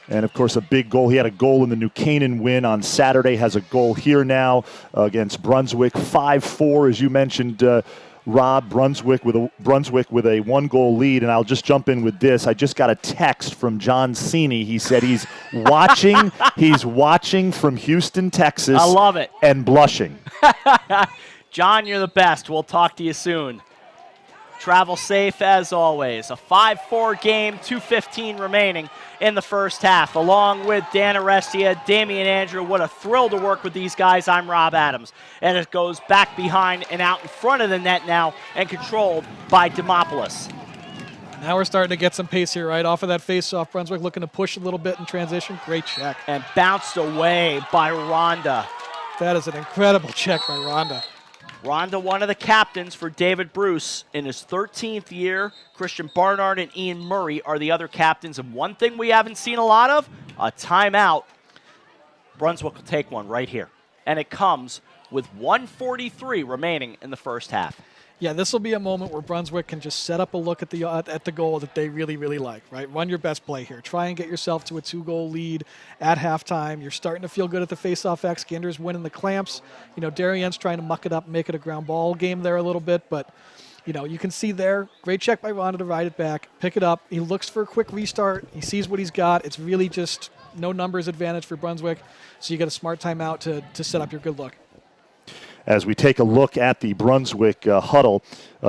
And, of course, a big goal. He had a goal in the New Canaan win on Saturday, has a goal here now against Brunswick. 5-4, as you mentioned, Rob. Brunswick with a 1-goal lead. And I'll just jump in with this. I just got a text from John Cini. He said he's watching. He's watching from Houston, Texas. I love it. And blushing. John, you're the best. We'll talk to you soon. Travel safe as always. A 5-4 game, 2:15 remaining in the first half. Along with Dan Arestia, Damian Andrew, what a thrill to work with these guys. I'm Rob Adams. And it goes back behind and out in front of the net now and controlled by Demopoulos. Now we're starting to get some pace here, right? Off of that face-off, Brunswick looking to push a little bit in transition. Great check. And bounced away by Rhonda. That is an incredible check by Rhonda. Rhonda, one of the captains for David Bruce in his 13th year. Christian Barnard and Ian Murray are the other captains. And one thing we haven't seen a lot of, a timeout. Brunswick will take one right here. And it comes with 1:43 remaining in the first half. Yeah, this will be a moment where Brunswick can just set up a look at the goal that they really, really like, right? Run your best play here. Try and get yourself to a 2-goal lead at halftime. You're starting to feel good at the face-off X. Ginder's winning the clamps. Darien's trying to muck it up and make it a ground ball game there a little bit, but you can see there, great check by Ronda to ride it back, pick it up. He looks for a quick restart. He sees what he's got. It's really just no numbers advantage for Brunswick, so you get a smart timeout to set up your good look. As we take a look at the Brunswick huddle,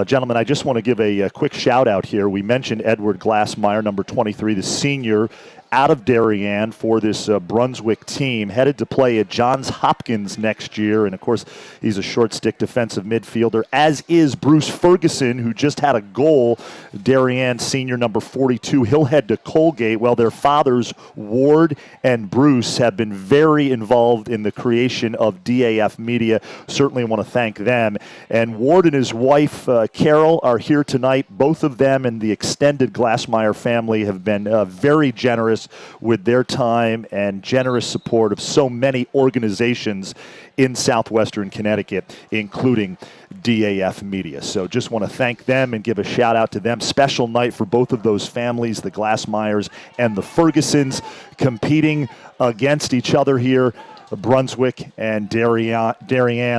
gentlemen, I just want to give a quick shout out here. We mentioned Edward Glassmeyer, number 23, the senior out of Darien for this Brunswick team, headed to play at Johns Hopkins next year. And, of course, he's a short-stick defensive midfielder, as is Bruce Ferguson, who just had a goal. Darien senior, number 42. He'll head to Colgate. Well, their fathers, Ward and Bruce, have been very involved in the creation of DAF Media. Certainly want to thank them. And Ward and his wife, Carol, are here tonight. Both of them and the extended Glassmeyer family have been very generous with their time and generous support of so many organizations in southwestern Connecticut, including DAF Media. So just want to thank them and give a shout out to them. Special night for both of those families, the Glassmeyers and the Fergusons, competing against each other here. Brunswick and Darien.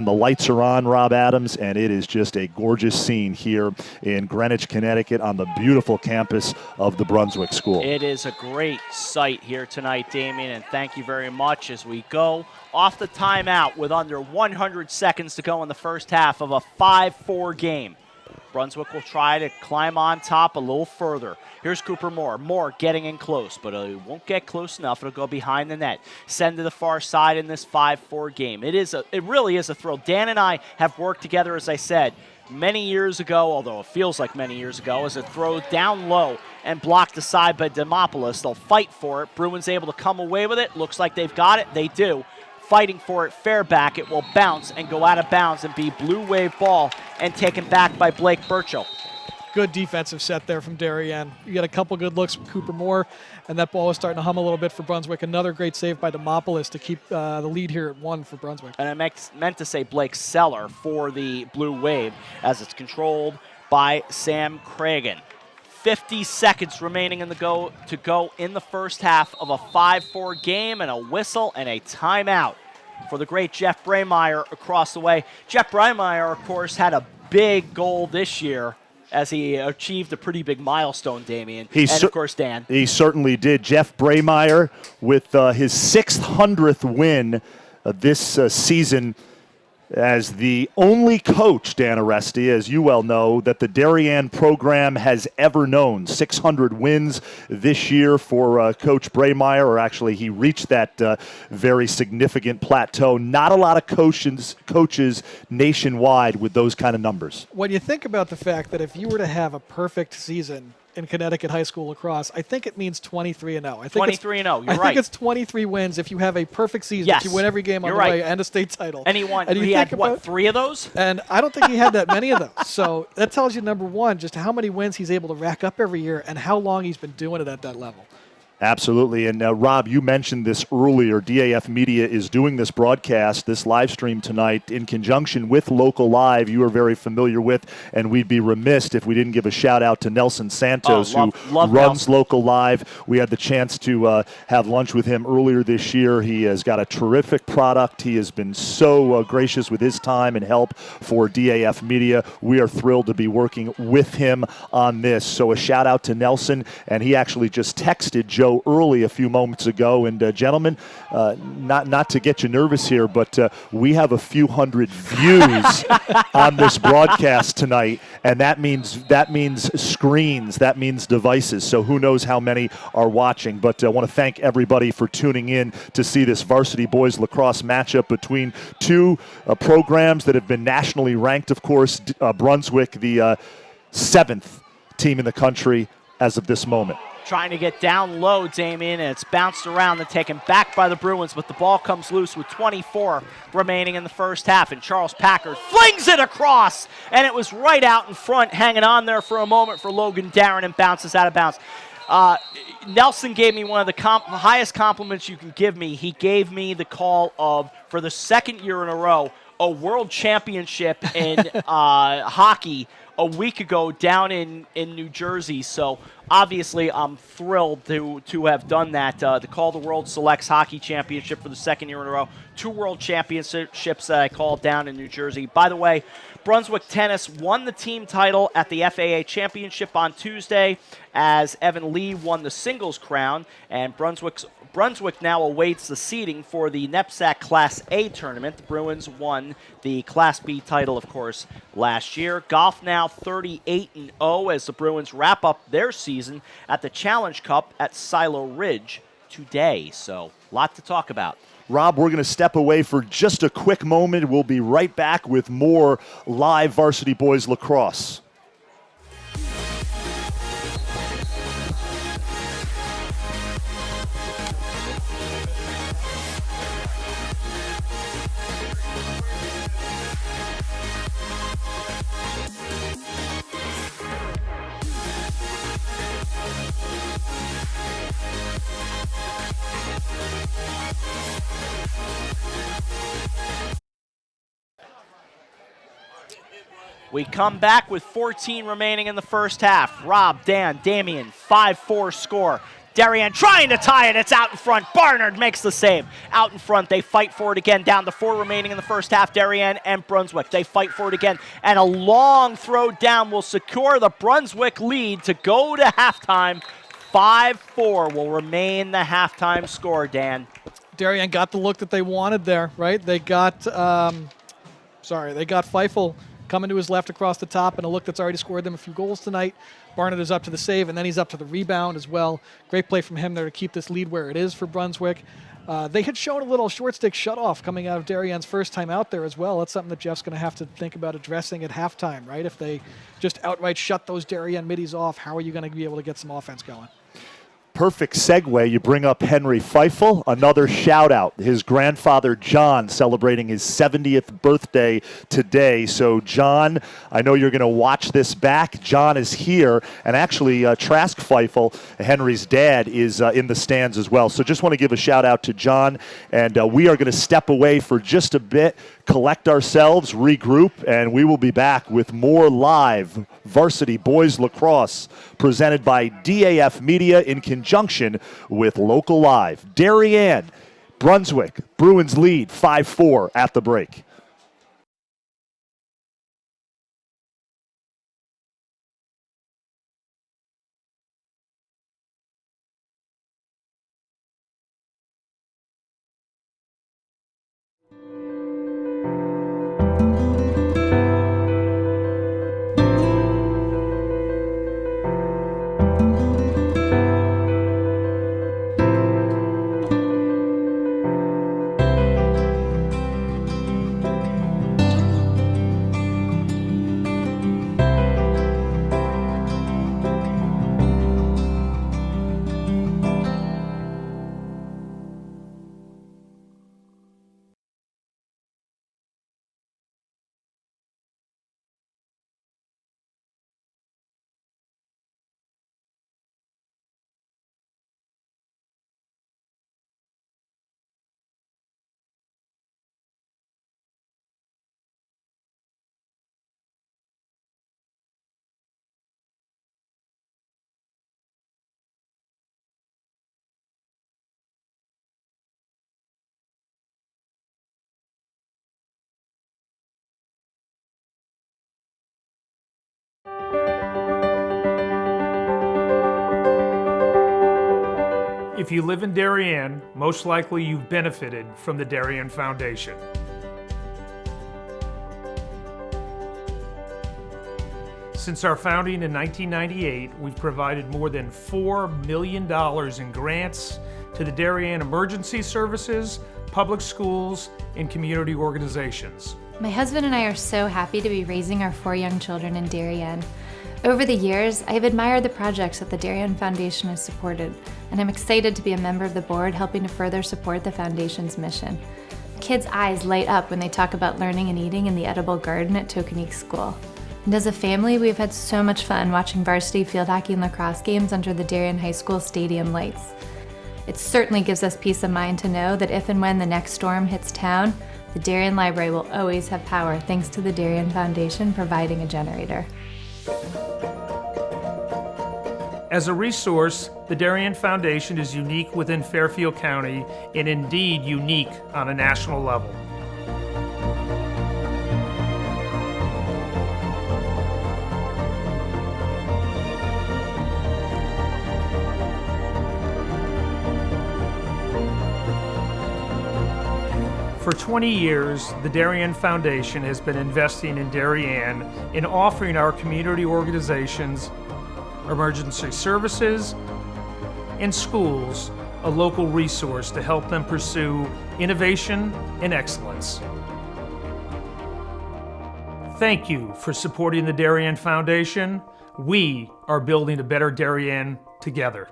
The lights are on, Rob Adams, and it is just a gorgeous scene here in Greenwich, Connecticut on the beautiful campus of the Brunswick School. It is a great sight here tonight, Damien, and thank you very much as we go off the timeout with under 100 seconds to go in the first half of a 5-4 game. Brunswick will try to climb on top a little further. Here's Cooper Moore. Moore getting in close, but he won't get close enough. It'll go behind the net. Send to the far side in this 5-4 game. It really is a thrill. Dan and I have worked together, as I said, many years ago, although it feels like many years ago, as it throws down low and blocked aside by Demopoulos. They'll fight for it. Bruins able to come away with it. Looks like they've got it. They do. Fighting for it, fair back. It will bounce and go out of bounds and be blue wave ball and taken back by Blake Burchill. Good defensive set there from Darien. You got a couple good looks from Cooper Moore, and that ball is starting to hum a little bit for Brunswick. Another great save by Demopoulos to keep the lead here at 1 for Brunswick. And I meant to say Blake Seller for the blue wave, as it's controlled by Sam Cragen. 50 seconds remaining to go in the first half of a 5-4 game, and a whistle and a timeout for the great Jeff Braymeyer across the way. Jeff Braymeyer, of course, had a big goal this year as he achieved a pretty big milestone, Damien, and of course, Dan. He certainly did. Jeff Braymeyer with his 600th win this season as the only coach, Dan Aresti, as you well know, that the Darien program has ever known. 600 wins this year for Coach Braymeyer, or actually he reached that very significant plateau. Not a lot of coaches nationwide with those kind of numbers. When you think about the fact that if you were to have a perfect season in Connecticut high school lacrosse, I think it means 23-0. 23-0, you're right. I think it's 23 wins if you have a perfect season. Yes, if you win every game on the way and a state title. And he had, what, 3 of those? And I don't think he had that many of those. So that tells you, number one, just how many wins he's able to rack up every year and how long he's been doing it at that level. Absolutely. And Rob, you mentioned this earlier. DAF Media is doing this broadcast, this live stream tonight in conjunction with Local Live, you are very familiar with, and we'd be remiss if we didn't give a shout out to Nelson Santos, who runs Nelson. Local Live. We had the chance to have lunch with him earlier this year. He has got a terrific product. He has been so gracious with his time and help for DAF Media. We are thrilled to be working with him on this. So a shout out to Nelson, and he actually just texted Joe early a few moments ago. And gentlemen, not to get you nervous here, but we have a few hundred views on this broadcast tonight, and that means screens, that means devices. So who knows how many are watching? But I want to thank everybody for tuning in to see this varsity boys lacrosse matchup between two programs that have been nationally ranked. Of course, Brunswick, the 7th team in the country as of this moment. Trying to get down low, Damien, and it's bounced around and taken back by the Bruins, but the ball comes loose with 24 remaining in the first half, and Charles Packard flings it across, and it was right out in front, hanging on there for a moment for Logan Darren, and bounces out of bounds. Nelson gave me one of the highest compliments you can give me. He gave me the call of, for the second year in a row, a world championship in hockey a week ago down in New Jersey. So obviously I'm thrilled to have done that, to call the World Selects Hockey Championship for the second year in a row. 2 world championships that I called down in New Jersey. By the way, Brunswick Tennis won the team title at the FAA Championship on Tuesday as Evan Lee won the singles crown, and Brunswick now awaits the seeding for the NEPSAC Class A tournament. The Bruins won the Class B title, of course, last year. Golf now 38-0 as the Bruins wrap up their season at the Challenge Cup at Silo Ridge today. So, a lot to talk about. Rob, we're going to step away for just a quick moment. We'll be right back with more live Varsity Boys Lacrosse. We come back with 14 remaining in the first half. Rob, Dan, Damien, 5-4 score. Darien trying to tie it. It's out in front. Barnard makes the save. Out in front. They fight for it again. Down to 4 remaining in the first half. Darien and Brunswick. They fight for it again. And a long throw down will secure the Brunswick lead to go to halftime. 5-4 will remain the halftime score, Dan. Darien got the look that they wanted there, right? They got, they got Feifel coming to his left across the top, and a look that's already scored them a few goals tonight. Barnett is up to the save, and then he's up to the rebound as well. Great play from him there to keep this lead where it is for Brunswick. They had shown a little short stick shutoff coming out of Darien's first time out there as well. That's something that Jeff's going to have to think about addressing at halftime, right? If they just outright shut those Darien middies off, how are you going to be able to get some offense going? Perfect segue. You bring up Henry Feifel. Another shout out. His grandfather, John, celebrating his 70th birthday today. So, John, I know you're going to watch this back. John is here. And actually, Trask Feifel, Henry's dad, is in the stands as well. So, just want to give a shout out to John. And we are going to step away for just a bit, collect ourselves, regroup, and we will be back with more live Varsity Boys Lacrosse presented by DAF Media in conjunction with Local Live. Darien, Brunswick, Bruins lead 5-4 at the break. If you live in Darien, most likely you've benefited from the Darien Foundation. Since our founding in 1998, we've provided more than $4 million in grants to the Darien Emergency Services, public schools, and community organizations. My husband and I are so happy to be raising our 4 young children in Darien. Over the years, I have admired the projects that the Darien Foundation has supported, and I'm excited to be a member of the board helping to further support the Foundation's mission. Kids' eyes light up when they talk about learning and eating in the edible garden at Tokenique School. And as a family, we've had so much fun watching varsity field hockey and lacrosse games under the Darien High School stadium lights. It certainly gives us peace of mind to know that if and when the next storm hits town, The Darien Library will always have power thanks to the Darien Foundation providing a generator. As a resource, the Darien Foundation is unique within Fairfield County and indeed unique on a national level. For 20 years, the Darien Foundation has been investing in Darien and offering our community organizations, emergency services, and schools a local resource to help them pursue innovation and excellence. Thank you for supporting the Darien Foundation. We are building a better Darien together.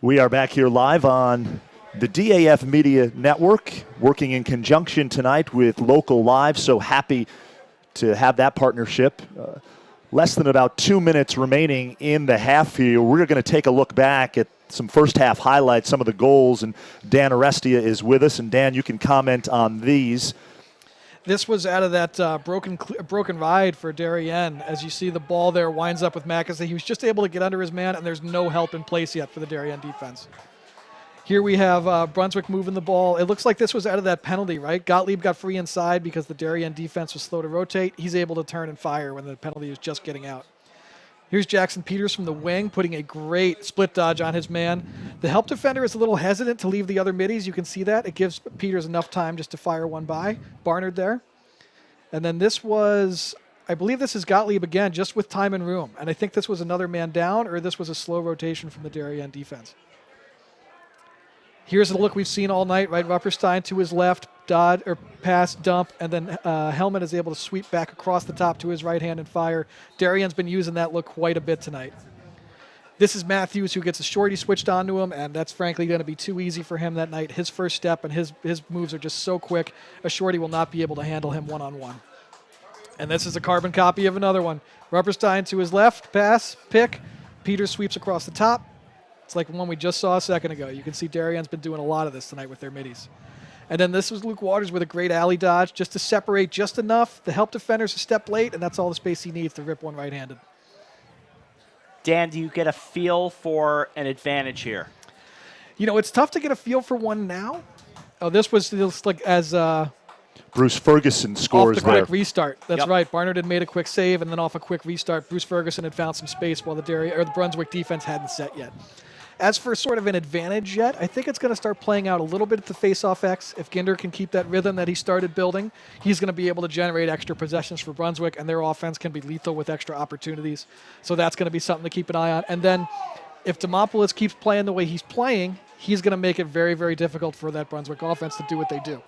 We are back here live on the DAF Media Network, working in conjunction tonight with Local Live. So happy to have that partnership. Less than about 2 minutes remaining in the half here. We're going to take a look back at some first half highlights, some of the goals, and Dan Arestia is with us. And Dan, you can comment on these. This was out of that broken ride for Darien. As you see, the ball there winds up with Mackenzie. He was just able to get under his man, and there's no help in place yet for the Darien defense. Here we have Brunswick moving the ball. It looks like this was out of that penalty, right? Gottlieb got free inside because the Darien defense was slow to rotate. He's able to turn and fire when the penalty was just getting out. Here's Jackson Peters from the wing, putting a great split dodge on his man. The help defender is a little hesitant to leave the other middies. You can see that. It gives Peters enough time just to fire one by. Barnard there. And then this was, I believe this is Gottlieb again, just with time and room. And I think this was another man down, or this was a slow rotation from the Darien defense. Here's the look we've seen all night, right? Rupperstein to his left, dodge or pass, dump, and then Hellman is able to sweep back across the top to his right hand and fire. Darien's been using that look quite a bit tonight. This is Matthews, who gets a shorty switched onto him, and that's frankly going to be too easy for him that night. His first step and his moves are just so quick, a shorty will not be able to handle him one-on-one. And this is a carbon copy of another one. Rupperstein to his left, pass, pick. Peters sweeps across the top. It's like one we just saw a second ago. You can see Darien's been doing a lot of this tonight with their middies. And then this was Luke Waters with a great alley dodge just to separate just enough. The help defender's a step late, and that's all the space he needs to rip one right-handed. Dan, do you get a feel for an advantage here? You know, it's tough to get a feel for one now. Oh, this was just like as Bruce Ferguson scores off the there. quick restart. That's Yep. right. Barnard had made a quick save, and then off a quick restart, Bruce Ferguson had found some space while the Brunswick defense hadn't set yet. As for sort of an advantage yet, I think it's going to start playing out a little bit at the face-off X. If Ginder can keep that rhythm that he started building, he's going to be able to generate extra possessions for Brunswick, and their offense can be lethal with extra opportunities. So that's going to be something to keep an eye on. And then if Demopoulos keeps playing the way he's playing, he's going to make it very, very difficult for that Brunswick offense to do what they do.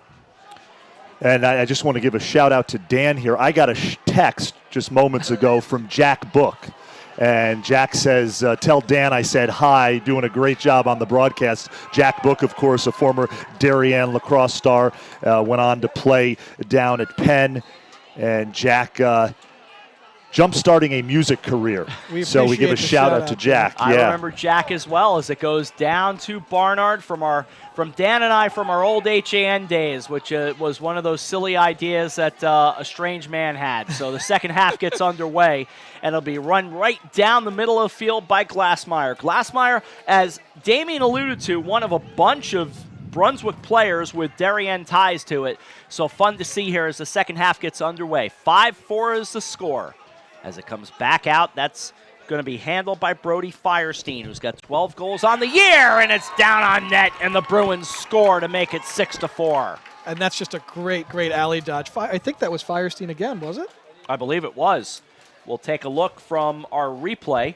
And I just want to give a shout-out to Dan here. I got a text just moments ago from Jack Book. And Jack says, tell Dan I said hi, doing a great job on the broadcast. Jack Book, of course, a former Darien lacrosse star, went on to play down at Penn. And Jack jump-starting a music career. So we give a shout-out to Jack. I remember Jack as well, as it goes down to Barnard from Dan and I from our old HAN days, which was one of those silly ideas that a strange man had. So the second half gets underway, and it'll be run right down the middle of the field by Glassmeyer. Glassmeyer, as Damien alluded to, one of a bunch of Brunswick players with Darien ties to it. So fun to see here as the second half gets underway. 5-4 is the score. As it comes back out, that's going to be handled by Brody Firestein, who's got 12 goals on the year, and it's down on net, and the Bruins score to make it 6-4. And that's just a great, great alley dodge. I think that was Firestein again, was it? I believe it was. We'll take a look from our replay.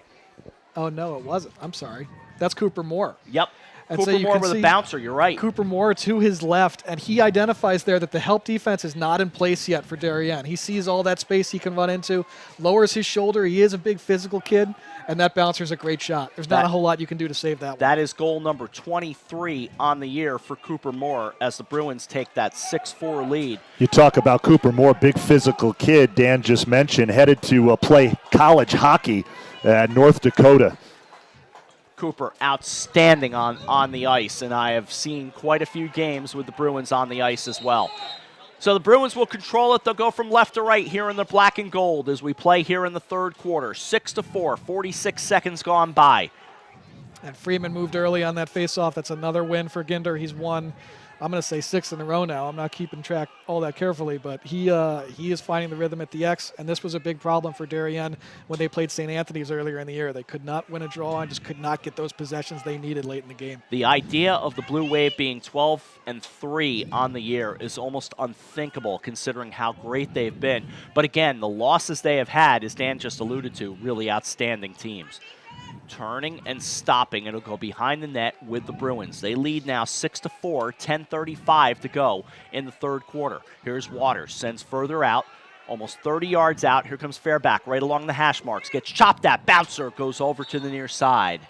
Oh, no, it wasn't. I'm sorry. That's Cooper Moore. Yep. And Cooper so you Moore can with a see bouncer, you're right. Cooper Moore to his left, and he identifies there that the help defense is not in place yet for Darien. He sees all that space he can run into, lowers his shoulder. He is a big physical kid, and that bouncer's a great shot. There's not a whole lot you can do to save that one. That is goal number 23 on the year for Cooper Moore as the Bruins take that 6-4 lead. You talk about Cooper Moore, big physical kid, Dan just mentioned, headed to play college hockey at North Dakota. Cooper outstanding on the ice, and I have seen quite a few games with the Bruins on the ice as well. So the Bruins will control it. They'll go from left to right here in the black and gold as we play here in the third quarter. 6-4, 46 seconds gone by. And Freeman moved early on that faceoff. That's another win for Ginder. He's won, I'm going to say 6 in a row now. I'm not keeping track all that carefully, but he is finding the rhythm at the X, and this was a big problem for Darien when they played St. Anthony's earlier in the year. They could not win a draw and just could not get those possessions they needed late in the game. The idea of the Blue Wave being 12-3 on the year is almost unthinkable considering how great they've been. But again, the losses they have had, as Dan just alluded to, really outstanding teams. Turning and stopping. It'll go behind the net with the Bruins. They lead now 6-4, 10:35 to go in the third quarter. Here's Waters, sends further out, almost 30 yards out. Here comes Fairback right along the hash marks. Gets chopped at, bouncer, goes over to the near side.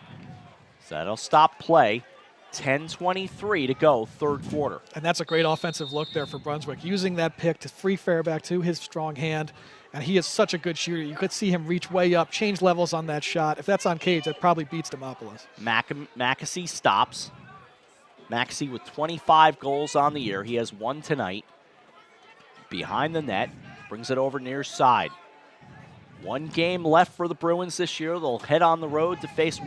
So that'll stop play. 10:23 to go, third quarter. And that's a great offensive look there for Brunswick, using that pick to free Fairback to his strong hand. And he is such a good shooter. You could see him reach way up, change levels on that shot. If that's on cage, that probably beats Demopolis. Mackesy stops. Mackesy with 25 goals on the year. He has one tonight. Behind the net, brings it over near side. One game left for the Bruins this year. They'll head on the road to face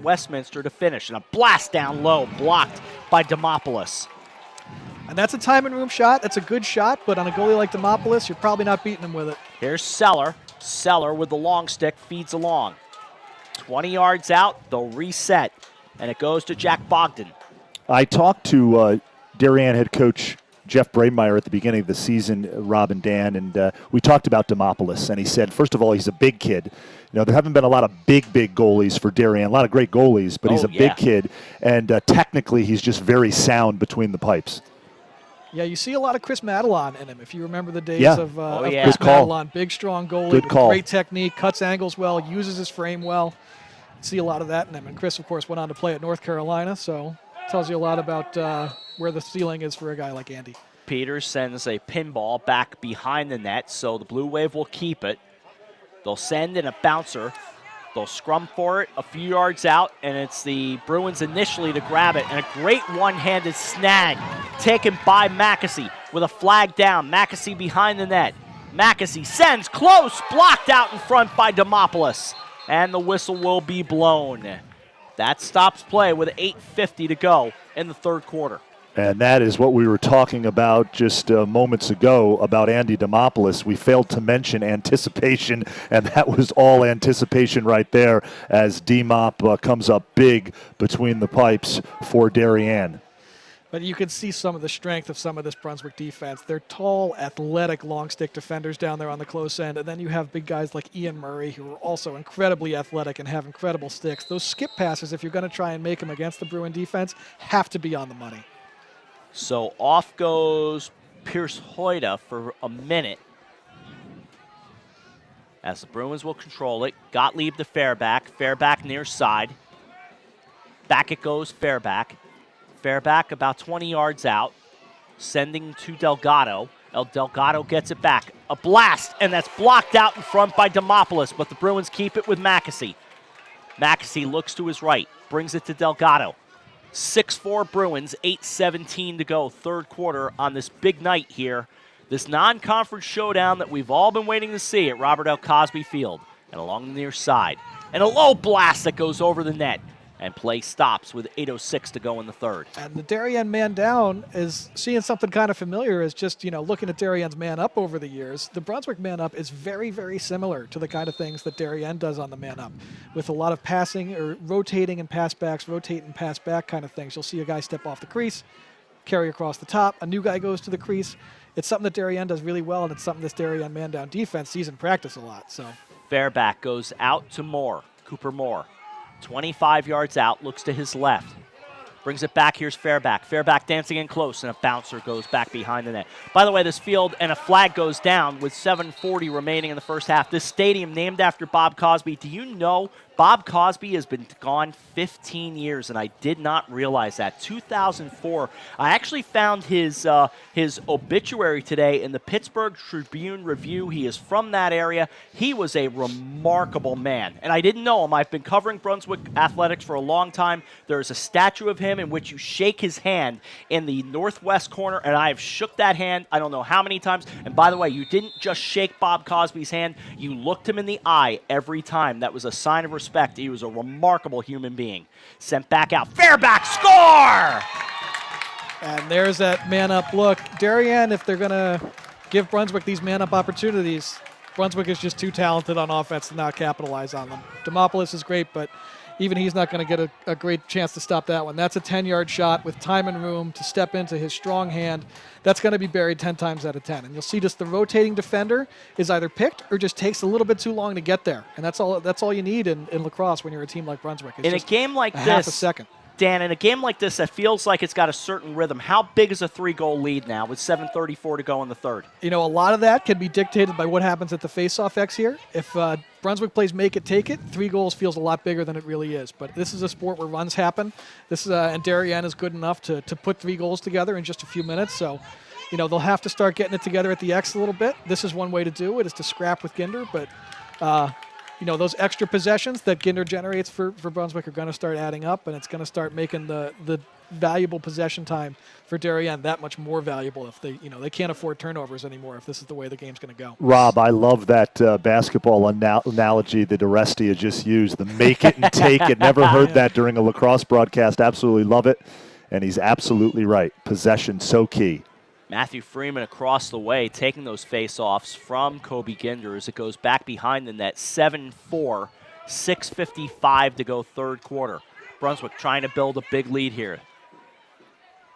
Westminster to finish. And a blast down low, blocked by Demopolis. And that's a time and room shot. That's a good shot, but on a goalie like Demopolis, you're probably not beating him with it. Here's Seller. Seller with the long stick feeds along. 20 yards out, they'll reset. And it goes to Jack Bogdan. I talked to Darien head coach Jeff Brademeyer at the beginning of the season, Rob and Dan, and we talked about Demopolis, and he said, first of all, he's a big kid. You know, there haven't been a lot of big goalies for Darien, a lot of great goalies, but he's a big kid, and technically he's just very sound between the pipes. Yeah, you see a lot of Chris Madelon in him. If you remember the days of Chris Madelon, big, strong goalie, Good with call. great technique, cuts angles well, uses his frame well. See a lot of that in him. And Chris, of course, went on to play at North Carolina, so tells you a lot about where the ceiling is for a guy like Andy. Peters sends a pinball back behind the net, so the Blue Wave will keep it. They'll send in a bouncer. They'll scrum for it a few yards out, and it's the Bruins initially to grab it. And a great one-handed snag taken by Mackesy with a flag down. Mackesy behind the net. Mackesy sends close, blocked out in front by Demopolis. And the whistle will be blown. That stops play with 8:50 to go in the third quarter. And that is what we were talking about just moments ago about Andy Demopolis. We failed to mention anticipation, and that was all anticipation right there as D-Mop comes up big between the pipes for Darien. But you can see some of the strength of some of this Brunswick defense. They're tall, athletic, long stick defenders down there on the close end. And then you have big guys like Ian Murray, who are also incredibly athletic and have incredible sticks. Those skip passes, if you're going to try and make them against the Bruin defense, have to be on the money. So off goes Pierce Hoyda for a minute. As the Bruins will control it. Gottlieb to Fairback. Fairback near side. Back it goes Fairback. Fairback about 20 yards out, sending to Delgado. Delgado gets it back. A blast, and that's blocked out in front by Demopolis, but the Bruins keep it with Mackesy. Mackesy looks to his right, brings it to Delgado. 6-4 Bruins, 8:17 to go, third quarter on this big night here. This non-conference showdown that we've all been waiting to see at Robert L. Cosby Field. And along the near side, and a low blast that goes over the net. And play stops with 8:06 to go in the third. And the Darien man down is seeing something kind of familiar as just, looking at Darien's man up over the years. The Brunswick man up is very, very similar to the kind of things that Darien does on the man up, with a lot of passing or rotating and pass backs, rotate and pass back kind of things. You'll see a guy step off the crease, carry across the top, a new guy goes to the crease. It's something that Darien does really well, and it's something this Darien man down defense sees in practice a lot. So Fairback goes out to Moore, Cooper Moore. 25 yards out, looks to his left. Brings it back, here's Fairback. Fairback dancing in close, and a bouncer goes back behind the net. By the way, this field and a flag goes down with 7:40 remaining in the first half. This stadium named after Bob Cosby. Do you know Bob Cosby has been gone 15 years, and I did not realize that. 2004, I actually found his obituary today in the Pittsburgh Tribune-Review. He is from that area. He was a remarkable man, and I didn't know him. I've been covering Brunswick athletics for a long time. There's a statue of him in which you shake his hand in the northwest corner, and I have shook that hand I don't know how many times. And by the way, you didn't just shake Bob Cosby's hand. You looked him in the eye every time. That was a sign of respect. He was a remarkable human being. Sent back out. Fairback, score! And there's that man-up look. Darien, if they're going to give Brunswick these man-up opportunities, Brunswick is just too talented on offense to not capitalize on them. Demopolis is great, but even he's not going to get a great chance to stop that one. That's a 10-yard shot with time and room to step into his strong hand. That's going to be buried 10 times out of 10. And you'll see just the rotating defender is either picked or just takes a little bit too long to get there. And that's all you need in lacrosse when you're a team like Brunswick. It's in a game like half this, a second. Dan, in a game like this that feels like it's got a certain rhythm, how big is a 3-goal lead now with 7:34 to go in the third? You know, a lot of that can be dictated by what happens at the face-off X here. If Brunswick plays make it, take it, 3 goals feels a lot bigger than it really is. But this is a sport where runs happen. This is, and Darien is good enough to put 3 goals together in just a few minutes. So, you know, they'll have to start getting it together at the X a little bit. This is one way to do it, is to scrap with Ginder. But, you know, those extra possessions that Ginder generates for Brunswick are going to start adding up, and it's going to start making the valuable possession time for Darien that much more valuable if they can't afford turnovers anymore if this is the way the game's going to go. Rob, I love that basketball analogy that Orestia just used, the make it and take it. Never heard that during a lacrosse broadcast. Absolutely love it, and he's absolutely right. Possession so key. Matthew Freeman across the way, taking those face-offs from Kobe Ginder as it goes back behind the net. 7-4, 6:55 to go third quarter. Brunswick trying to build a big lead here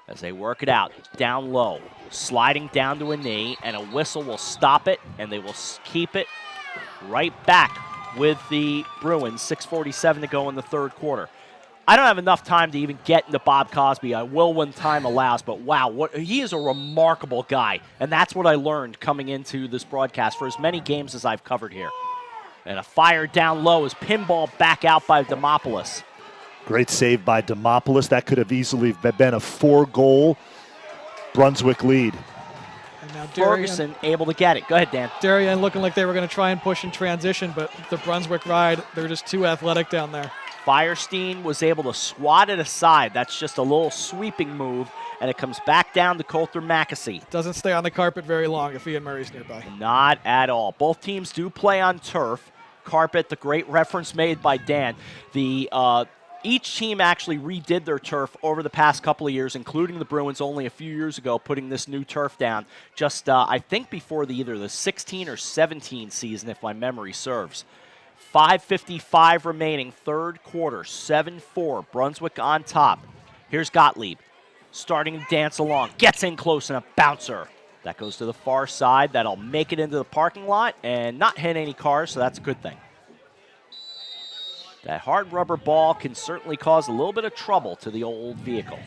as they work it out. Down low, sliding down to a knee, and a whistle will stop it, and they will keep it right back with the Bruins. 6:47 to go in the third quarter. I don't have enough time to even get into Bob Cosby. I will when time allows, but wow, he is a remarkable guy, and that's what I learned coming into this broadcast for as many games as I've covered here. And a fire down low is pinball back out by Demopoulos. Great save by Demopoulos. That could have easily been a 4-goal Brunswick lead. And now Ferguson able to get it. Go ahead, Dan. Darien looking like they were going to try and push in transition, but the Brunswick ride, they're just too athletic down there. Firestein was able to swat it aside. That's just a little sweeping move, and it comes back down to Coulter Mackesy. Doesn't stay on the carpet very long if Ian Murray's nearby. Not at all. Both teams do play on turf. Carpet, the great reference made by Dan. Each team actually redid their turf over the past couple of years, including the Bruins only a few years ago, putting this new turf down just, I think, before either the 16 or 17 season, if my memory serves. 5:55 remaining, third quarter, 7-4, Brunswick on top. Here's Gottlieb, starting to dance along, gets in close, and a bouncer. That goes to the far side. That'll make it into the parking lot and not hit any cars, so that's a good thing. That hard rubber ball can certainly cause a little bit of trouble to the old vehicle.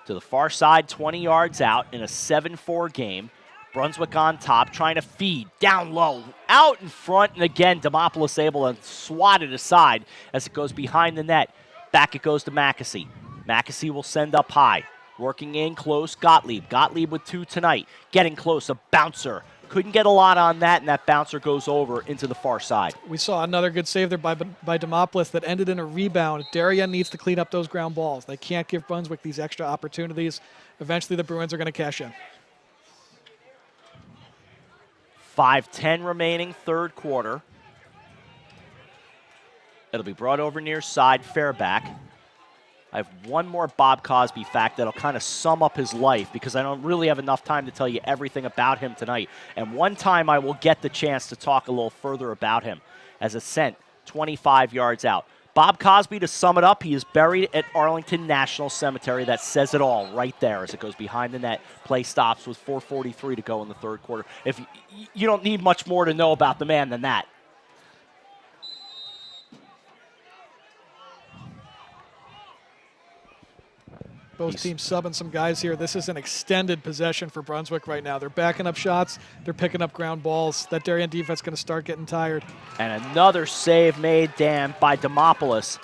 To the far side, 20 yards out in a 7-4 game. Brunswick on top, trying to feed, down low, out in front, and again, Demopoulos able to swat it aside as it goes behind the net. Back it goes to Mackesy. Mackesy will send up high. Working in close, Gottlieb. Gottlieb with 2 tonight. Getting close, a bouncer. Couldn't get a lot on that, and that bouncer goes over into the far side. We saw another good save there by Demopoulos that ended in a rebound. Darien needs to clean up those ground balls. They can't give Brunswick these extra opportunities. Eventually, the Bruins are going to cash in. 5:10 remaining, third quarter. It'll be brought over near side, Fairback. I have one more Bob Cosby fact that'll kind of sum up his life because I don't really have enough time to tell you everything about him tonight. And one time I will get the chance to talk a little further about him as it's sent 25 yards out. Bob Cosby, to sum it up, he is buried at Arlington National Cemetery. That says it all right there as it goes behind the net. Play stops with 4:43 to go in the third quarter. If you don't need much more to know about the man than that. Both teams subbing some guys here. This is an extended possession for Brunswick right now. They're backing up shots. They're picking up ground balls. That Darien defense is going to start getting tired. And another save made, Dan, by Demopoulos.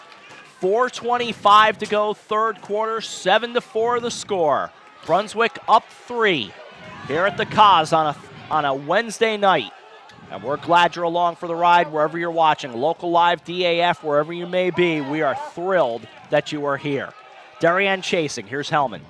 4:25 to go, third quarter, 7-4 the score. Brunswick up 3 here at the Cause on a Wednesday night. And we're glad you're along for the ride wherever you're watching. Local Live, DAF, wherever you may be. We are thrilled that you are here. Darien chasing. Here's Hellman.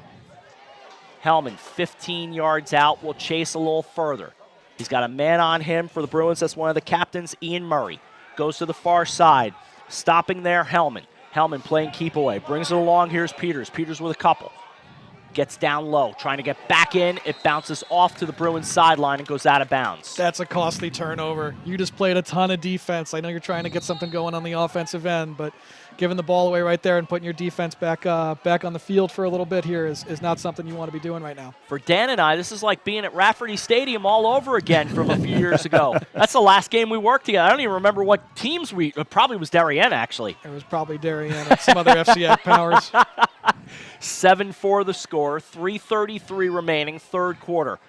Hellman, 15 yards out, will chase a little further. He's got a man on him for the Bruins. That's one of the captains, Ian Murray. Goes to the far side. Stopping there, Hellman. Hellman playing keep away. Brings it along. Here's Peters. Peters with a couple. gets down low, trying to get back in. It bounces off to the Bruins sideline and goes out of bounds. That's a costly turnover. You just played a ton of defense. I know you're trying to get something going on the offensive end, but giving the ball away right there and putting your defense back on the field for a little bit here is not something you want to be doing right now. For Dan and I, this is like being at Rafferty Stadium all over again from a few years ago. That's the last game we worked together. I don't even remember what teams it probably was Darien, actually. It was probably Darien and some other FCA powers. 7-4 the score, 3:33 remaining, third quarter.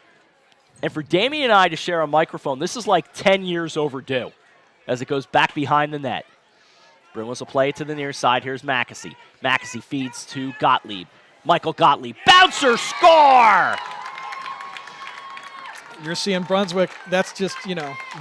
And for Damien and I to share a microphone, this is like 10 years overdue as it goes back behind the net. Bruins will play it to the near side. Here's Mackesy. Mackesy feeds to Gottlieb. Michael Gottlieb. Bouncer, score! You're seeing Brunswick. That's just,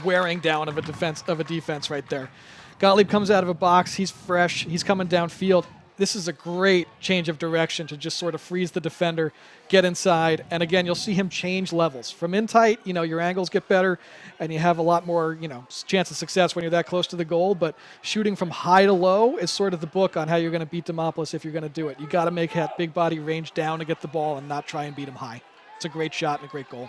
wearing down of a defense right there. Gottlieb comes out of a box. He's fresh. He's coming downfield. This is a great change of direction to just sort of freeze the defender, get inside, and again, you'll see him change levels. From in tight, your angles get better, and you have a lot more, chance of success when you're that close to the goal, but shooting from high to low is sort of the book on how you're going to beat Demopoulos if you're going to do it. You got to make that big body range down to get the ball and not try and beat him high. It's a great shot and a great goal.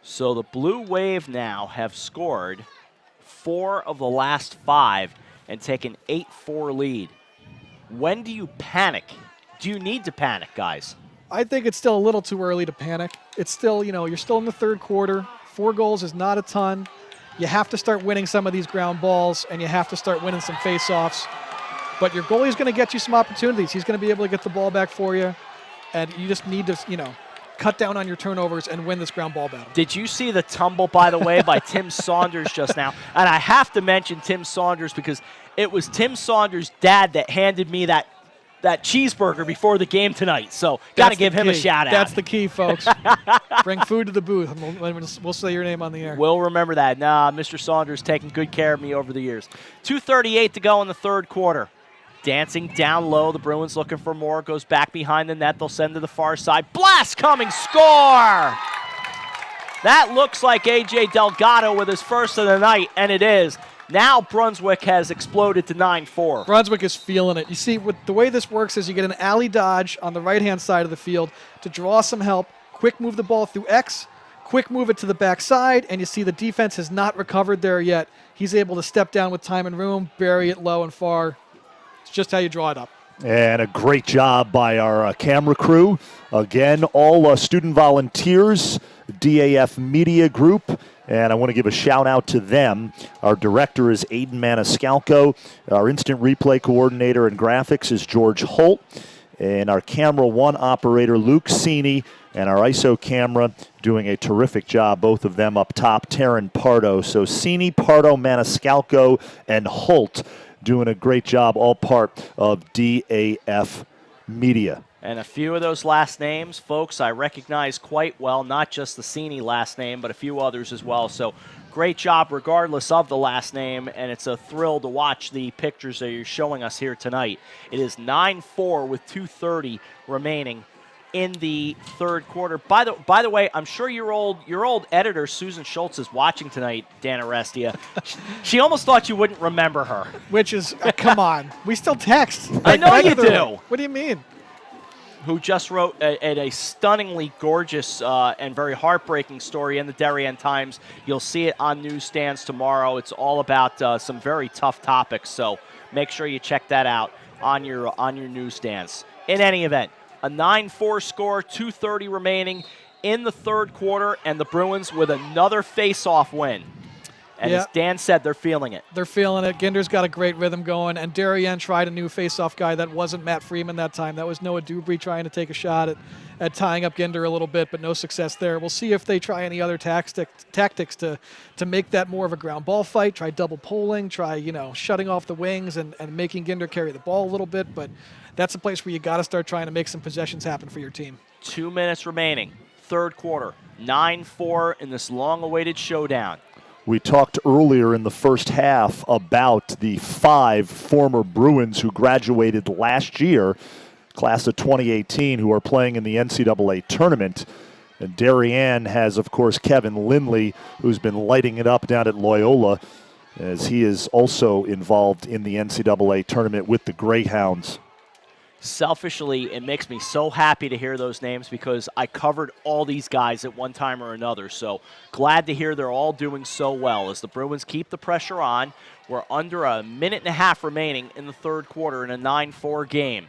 So the Blue Wave now have scored 4 of the last 5 and taken 8-4 lead. When do you panic? Do you need to panic, guys? I think it's still a little too early to panic. It's still, you're still in the third quarter. 4 goals is not a ton. You have to start winning some of these ground balls, and you have to start winning some face-offs. But your goalie's going to get you some opportunities. He's going to be able to get the ball back for you, and you just need to, cut down on your turnovers and win this ground ball battle. Did you see the tumble, by the way, by Tim Saunders just now? And I have to mention Tim Saunders because it was Tim Saunders' dad that handed me that cheeseburger before the game tonight. So got to give him a shout out. That's the key, folks. Bring food to the booth, and we'll say your name on the air. We'll remember that. Mr. Saunders taking good care of me over the years. 2:38 to go in the third quarter. Dancing down low, the Bruins looking for more, goes back behind the net, they'll send to the far side. Blast coming, score! That looks like A.J. Delgado with his first of the night, and it is. Now Brunswick has exploded to 9-4. Brunswick is feeling it. You see, the way this works is you get an alley dodge on the right-hand side of the field to draw some help, quick move the ball through X, quick move it to the backside, and you see the defense has not recovered there yet. He's able to step down with time and room, bury it low and far. Just how you draw it up. And a great job by our camera crew. Again, all student volunteers, DAF Media Group, and I want to give a shout out to them. Our director is Aiden Maniscalco. Our instant replay coordinator and graphics is George Holt. And our camera one operator, Luke Cini, and our ISO camera doing a terrific job, both of them up top, Taryn Pardo. So Cini, Pardo, Maniscalco, and Holt doing a great job, all part of DAF Media. And a few of those last names, folks, I recognize quite well, not just the Cini last name, but a few others as well. So great job regardless of the last name, and it's a thrill to watch the pictures that you're showing us here tonight. It is 9-4 with 2:30 remaining in the third quarter. By the way, I'm sure your old editor, Susan Schultz, is watching tonight, Dan Arestia. She almost thought you wouldn't remember her. Which is, come on. We still text. I know you do. What do you mean? Who just wrote a stunningly gorgeous and very heartbreaking story in the Darien Times. You'll see it on newsstands tomorrow. It's all about some very tough topics, so make sure you check that out on your newsstands. In any event, a 9-4 score, 2:30 remaining in the third quarter, and the Bruins with another face-off win. And as Dan said, they're feeling it. They're feeling it. Ginder's got a great rhythm going, and Darien tried a new face-off guy. That wasn't Matt Freeman that time. That was Noah Dubry trying to take a shot at tying up Ginder a little bit, but no success there. We'll see if they try any other tactics to make that more of a ground ball fight, try double polling, try shutting off the wings and making Ginder carry the ball a little bit, but that's a place where you got to start trying to make some possessions happen for your team. 2 minutes remaining, third quarter, 9-4 in this long-awaited showdown. We talked earlier in the first half about the 5 former Bruins who graduated last year, class of 2018, who are playing in the NCAA tournament. And Darien has, of course, Kevin Lindley, who's been lighting it up down at Loyola. as he is also involved in the NCAA tournament with the Greyhounds. Selfishly, it makes me so happy to hear those names because I covered all these guys at one time or another. So glad to hear they're all doing so well as the Bruins keep the pressure on. We're under a minute and a half remaining in the third quarter in a 9-4 game.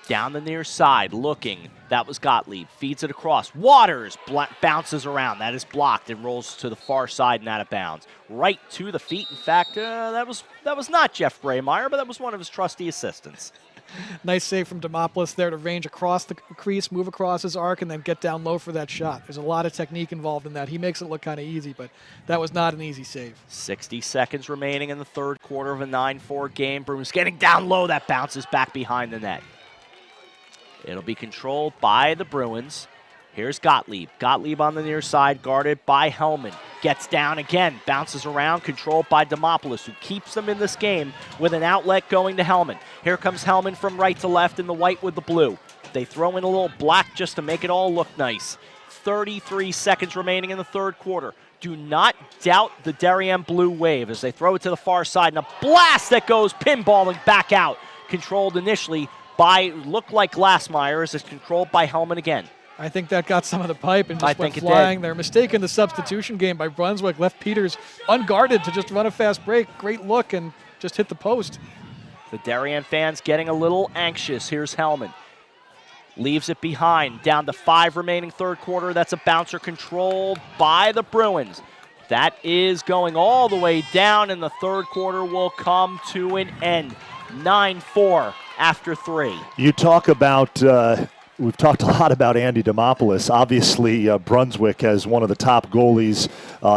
Down the near side, looking. That was Gottlieb. Feeds it across. Waters bounces around. That is blocked and rolls to the far side and out of bounds. Right to the feet. In fact, that was not Jeff Braymeyer, but that was one of his trusty assistants. Nice save from Demopoulos there to range across the crease, move across his arc, and then get down low for that shot. There's a lot of technique involved in that. He makes it look kind of easy, but that was not an easy save. 60 seconds remaining in the third quarter of a 9-4 game. Bruins getting down low. That bounces back behind the net. It'll be controlled by the Bruins. Here's Gottlieb. Gottlieb on the near side, guarded by Hellman. Gets down again, bounces around, controlled by Demopoulos, who keeps them in this game with an outlet going to Hellman. Here comes Hellman from right to left in the white with the blue. They throw in a little black just to make it all look nice. 33 seconds remaining in the third quarter. Do not doubt the Darien blue wave as they throw it to the far side, and a blast that goes pinballing back out. Controlled initially by, looked like Glassmeyer, as it's controlled by Hellman again. I think that got some of the pipe and just went flying there. Mistake in the substitution game by Brunswick. Left Peters unguarded to just run a fast break. Great look and just hit the post. The Darien fans getting a little anxious. Here's Hellman. Leaves it behind. Down to 5 remaining third quarter. That's a bouncer controlled by the Bruins. That is going all the way down, and the third quarter will come to an end. 9-4 after 3. You talk about... We've talked a lot about Andy Demopoulos. Obviously, Brunswick has one of the top goalies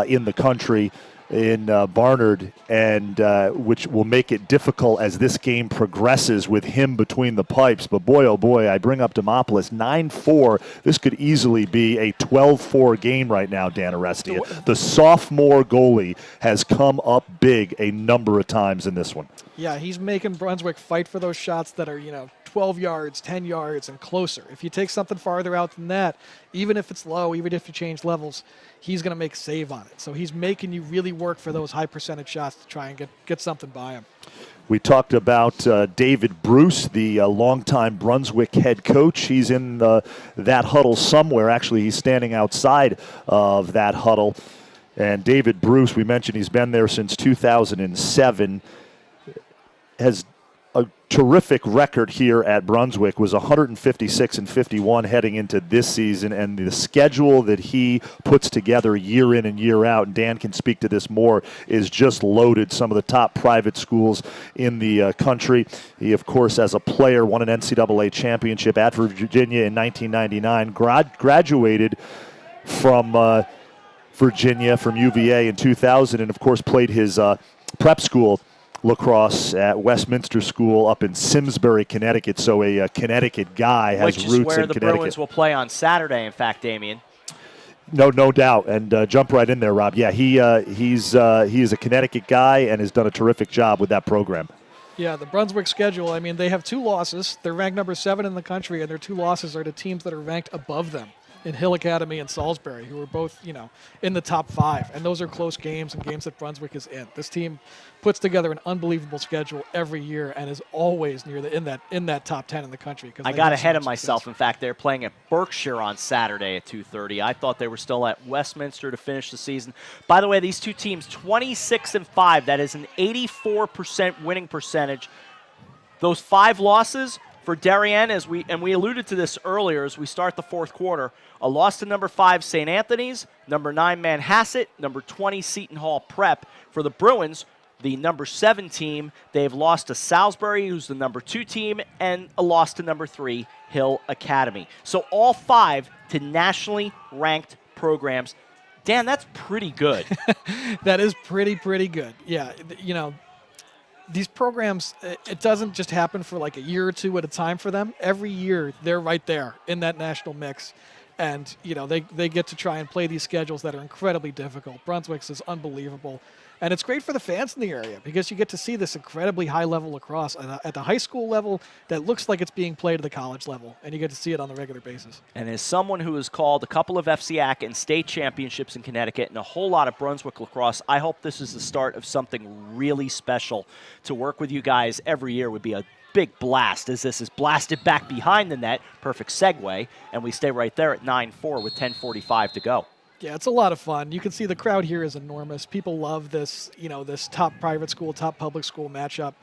in the country in Barnard, and which will make it difficult as this game progresses with him between the pipes. But boy, oh boy, I bring up Demopoulos. 9-4. This could easily be a 12-4 game right now, Dan Arestia. The sophomore goalie has come up big a number of times in this one. Yeah, he's making Brunswick fight for those shots that are, 12 yards, 10 yards, and closer. If you take something farther out than that, even if it's low, even if you change levels, he's going to make a save on it. So he's making you really work for those high percentage shots to try and get something by him. We talked about David Bruce, the longtime Brunswick head coach. He's in that huddle somewhere. Actually, he's standing outside of that huddle. And David Bruce, we mentioned he's been there since 2007, has a terrific record here at Brunswick, was 156-51 heading into this season, and the schedule that he puts together year in and year out, and Dan can speak to this more, is just loaded. Some of the top private schools in the country. He, of course, as a player, won an NCAA championship at Virginia in 1999, graduated from Virginia, from UVA in 2000, and, of course, played his prep school lacrosse at Westminster School up in Simsbury, Connecticut. So a Connecticut guy has roots in Connecticut. Which is where the Bruins will play on Saturday, in fact, Damien. No doubt. And jump right in there, Rob. Yeah, he is a Connecticut guy and has done a terrific job with that program. Yeah, the Brunswick schedule, they have 2 losses. They're ranked number 7 in the country, and their 2 losses are to teams that are ranked above them in Hill Academy and Salisbury, who are both, in the top 5. And those are close games and games that Brunswick is in. This team puts together an unbelievable schedule every year and is always near in that top 10 in the country. I got ahead of myself. In fact, they're playing at Berkshire on Saturday at 2:30. I thought they were still at Westminster to finish the season. By the way, these 2 teams, 26-5. That is an 84% winning percentage. Those 5 losses for Darien, we alluded to this earlier as we start the fourth quarter, a loss to number 5 St. Anthony's, number 9 Manhasset, number 20 Seton Hall Prep. For the Bruins, the number 7 team, they've lost to Salisbury, who's the number 2 team, and a loss to number 3 Hill Academy. So all 5 to nationally ranked programs. Dan, that's pretty good. That is pretty good. Yeah, these programs, it doesn't just happen for like a year or 2 at a time for them. Every year, they're right there in that national mix. And, they get to try and play these schedules that are incredibly difficult. Brunswick's is unbelievable. And it's great for the fans in the area because you get to see this incredibly high-level lacrosse at the high school level that looks like it's being played at the college level, and you get to see it on a regular basis. And as someone who has called a couple of FCAC and state championships in Connecticut and a whole lot of Brunswick lacrosse, I hope this is the start of something really special. To work with you guys every year would be a big blast, as this is blasted back behind the net. Perfect segue, and we stay right there at 9-4 with 10:45 to go. Yeah, it's a lot of fun. You can see the crowd here is enormous. People love this, this top private school, top public school matchup.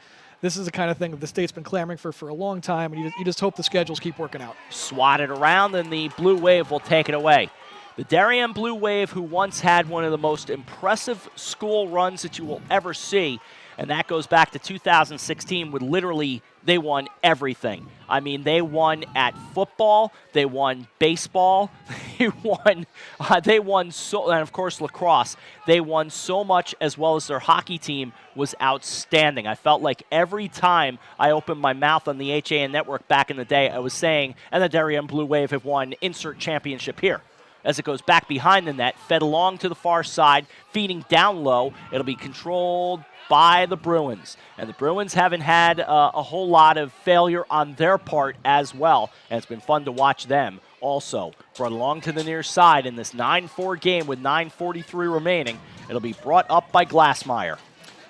This is the kind of thing that the state's been clamoring for a long time, and you just hope the schedules keep working out. Swatted around, and the Blue Wave will take it away. The Darien Blue Wave, who once had one of the most impressive school runs that you will ever see, and that goes back to 2016 when literally they won everything. I mean, they won at football, they won baseball, and of course lacrosse. They won so much, as well as their hockey team was outstanding. I felt like every time I opened my mouth on the HAN network back in the day, I was saying, and the Darien Blue Wave have won insert championship here. As it goes back behind the net, fed along to the far side, feeding down low. It'll be controlled by the Bruins. And the Bruins haven't had a whole lot of failure on their part as well. And it's been fun to watch them also brought along to the near side in this 9-4 game with 9:43 remaining. It'll be brought up by Glassmeyer.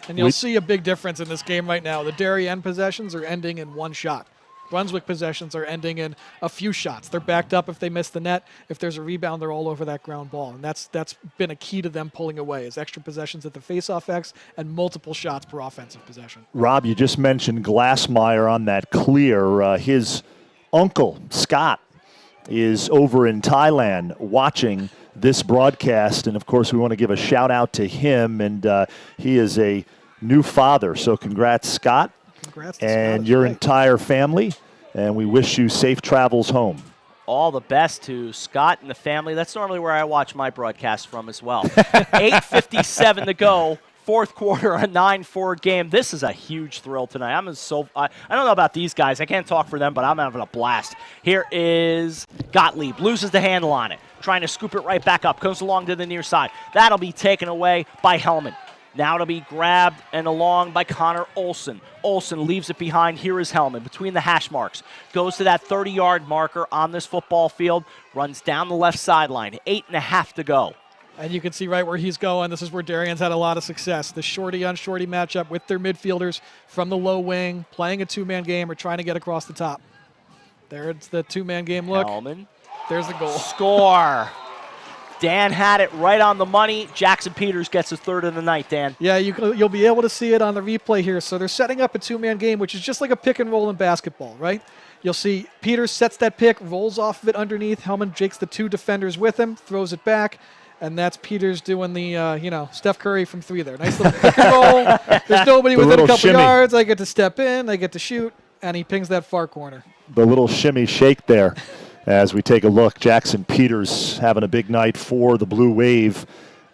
And you'll see a big difference in this game right now. The Darien possessions are ending in one shot. Brunswick possessions are ending in a few shots. They're backed up if they miss the net. If there's a rebound, they're all over that ground ball. And that's been a key to them pulling away, is extra possessions at the faceoff X and multiple shots per offensive possession. Rob, you just mentioned Glassmeyer on that clear. His uncle, Scott, is over in Thailand watching this broadcast. And, of course, we want to give a shout-out to him. And he is a new father. So congrats, Scott. Congrats to and Scott, your right. entire family, and we wish you safe travels home. All the best to Scott and the family. That's normally where I watch my broadcast from as well. 8:57 to go, fourth quarter, a 9-4 game. This is a huge thrill tonight. I don't know about these guys. I can't talk for them, but I'm having a blast. Here is Gottlieb. Loses the handle on it. Trying to scoop it right back up. Comes along to the near side. That'll be taken away by Hellman. Now to be grabbed and along by Connor Olson. Olson leaves it behind. Here is Hellman between the hash marks. Goes to that 30-yard marker on this football field. Runs down the left sideline. 8.5 to go. And you can see right where he's going. This is where Darien's had a lot of success. The shorty-on-shorty matchup with their midfielders from the low wing, playing a two-man game or trying to get across the top. There's the two-man game look. Hellman. There's the goal. Score. Dan had it right on the money. Jackson Peters gets his third of the night, Dan. Yeah, you'll be able to see it on the replay here. So they're setting up a two-man game, which is just like a pick and roll in basketball, right? You'll see Peters sets that pick, rolls off of it underneath. Hellman jakes the two defenders with him, throws it back, and that's Peters doing the, Steph Curry from three there. Nice little pick and roll. There's nobody within a couple shimmy. yards. I get to step in, I get to shoot, and he pings that far corner. The little shimmy shake there. As we take a look, Jackson Peters having a big night for the Blue Wave,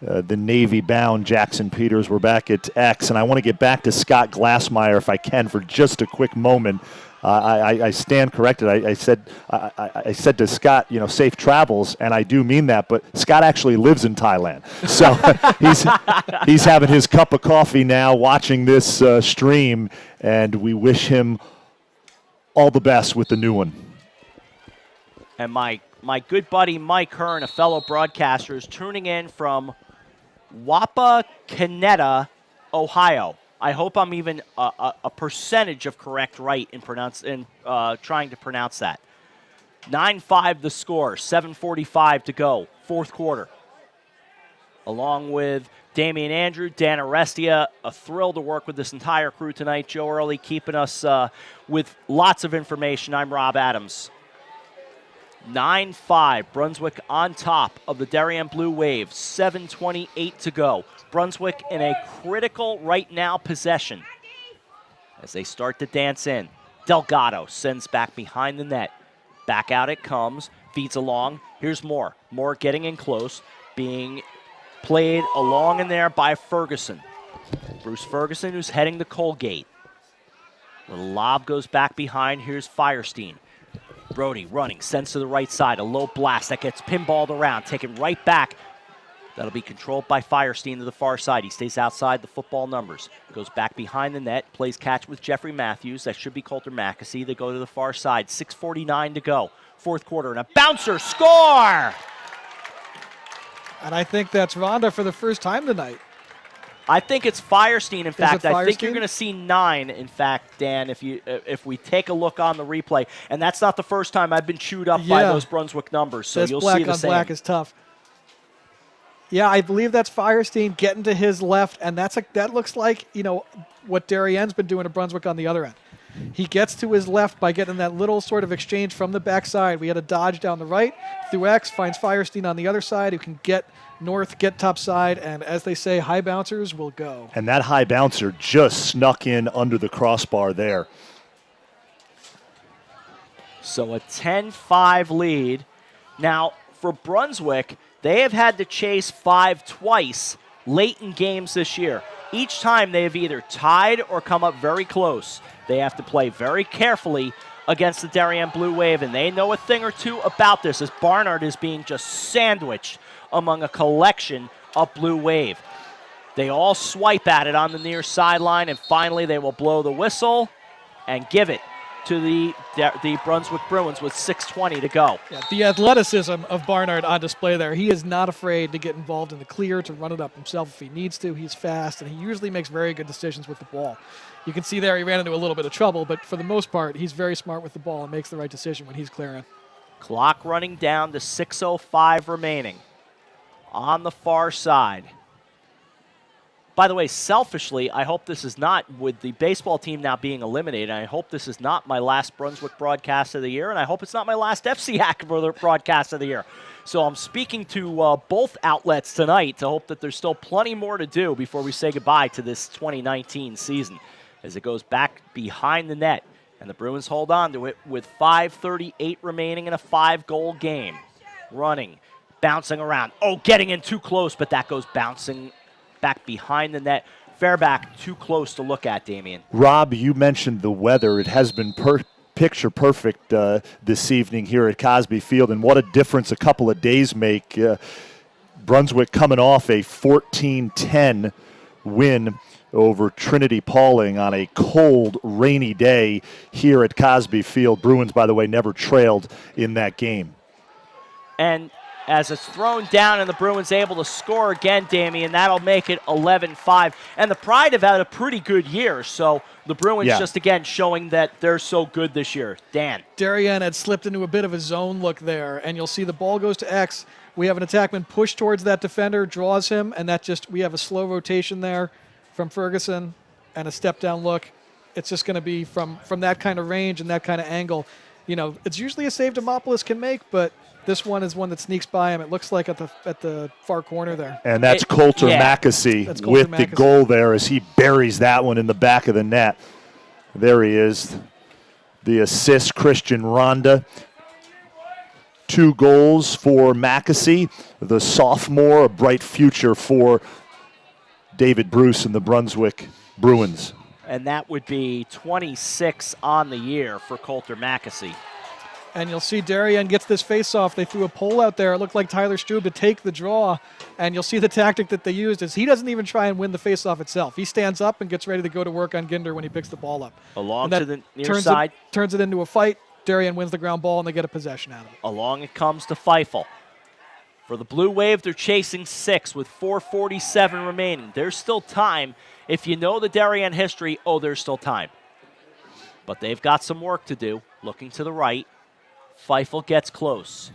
the Navy-bound Jackson Peters. We're back at X, and I want to get back to Scott Glassmeyer if I can for just a quick moment. I stand corrected. I said to Scott, safe travels, and I do mean that. But Scott actually lives in Thailand, so he's having his cup of coffee now, watching this stream, and we wish him all the best with the new one. And my good buddy Mike Hearn, a fellow broadcaster, is tuning in from Wapakoneta, Ohio. I hope I'm even a percentage of correct right in trying to pronounce that. 9-5 the score, 7:45 to go, fourth quarter. Along with Damian Andrew, Dan Arestia, a thrill to work with this entire crew tonight. Joe Early keeping us with lots of information. I'm Rob Adams. 9-5, Brunswick on top of the Darien Blue Wave, 7:28 to go. Brunswick in a critical right now possession as they start to dance in. Delgado sends back behind the net. Back out it comes, feeds along. Here's Moore. Moore getting in close, being played along in there by Ferguson. Bruce Ferguson, who's heading to Colgate. The lob goes back behind. Here's Firestein. Brody running, sends to the right side, a low blast that gets pinballed around, taken right back That'll be controlled by Firestein to the far side. He stays outside the football numbers. Goes back behind the net. Plays catch with Jeffrey Matthews. That should be Coulter Mackesy. They go to the far side. 6:49 to go. Fourth quarter. And a bouncer. Score! And I think that's Rhonda for the first time tonight. I think it's Firestein. In fact, I think you're Firestein? going to see 9. In fact, Dan, if we take a look on the replay, and that's not the first time I've been chewed up by those Brunswick numbers. So this you'll black see the on same. black is tough. Yeah, I believe that's Firestein getting to his left, and that looks like what Darien's been doing to Brunswick on the other end. He gets to his left by getting that little sort of exchange from the backside. We had a dodge down the right through X, finds Firestein on the other side, who can get north, get top side, and as they say, high bouncers will go. And that high bouncer just snuck in under the crossbar there. So a 10-5 lead. Now, for Brunswick, they have had to chase 5 twice late in games this year. Each time they have either tied or come up very close. They have to play very carefully against the Darien Blue Wave, and they know a thing or two about this, as Barnard is being just sandwiched among a collection of Blue Wave. They all swipe at it on the near sideline, and finally they will blow the whistle and give it to the Brunswick Bruins with 6:20 to go. Yeah, the athleticism of Barnard on display there. He is not afraid to get involved in the clear, to run it up himself if he needs to. He's fast, and he usually makes very good decisions with the ball. You can see there he ran into a little bit of trouble, but for the most part, he's very smart with the ball and makes the right decision when he's clearing. Clock running down to 6:05 remaining on the far side. By the way, selfishly, I hope this is not, with the baseball team now being eliminated, I hope this is not my last Brunswick broadcast of the year, and I hope it's not my last FCAC broadcast of the year. So I'm speaking to both outlets tonight to hope that there's still plenty more to do before we say goodbye to this 2019 season, as it goes back behind the net, and the Bruins hold on to it with 5:38 remaining in a 5-goal game. Running, bouncing around. Oh, getting in too close, but that goes bouncing back behind the net. Fairback too close to look at, Damien. Rob, you mentioned the weather. It has been picture perfect this evening here at Cosby Field, and what a difference a couple of days make. Brunswick coming off a 14-10 win over Trinity Pauling on a cold, rainy day here at Cosby Field. Bruins, by the way, never trailed in that game. And as it's thrown down and the Bruins able to score again, Damien, that'll make it 11-5. And the Pride have had a pretty good year, so the Bruins just again showing that they're so good this year. Dan. Darien had slipped into a bit of a zone look there, and you'll see the ball goes to X. We have an attackman push towards that defender, draws him, and we have a slow rotation there from Ferguson and a step down look. It's just going to be from that kind of range and that kind of angle. It's usually a save Demopoulos can make, but this one is one that sneaks by him. It looks like at the far corner there. And that's Coulter Mackesy with the goal there as he buries that one in the back of the net. There he is. The assist, Christian Ronda. 2 goals for Mackesy, the sophomore, a bright future for David Bruce and the Brunswick Bruins. And that would be 26 on the year for Coulter Mackesy. And you'll see Darien gets this face-off. They threw a pole out there. It looked like Tyler Strube to take the draw. And you'll see the tactic that they used is he doesn't even try and win the face-off itself. He stands up and gets ready to go to work on Ginder when he picks the ball up. Along to the near side. Turns it into a fight. Darien wins the ground ball, and they get a possession out of it. Along it comes to Feifel. For the Blue Wave, they're chasing 6 with 4:47 remaining. There's still time. If you know the Darien history, there's still time. But they've got some work to do. Looking to the right. Feifel gets close.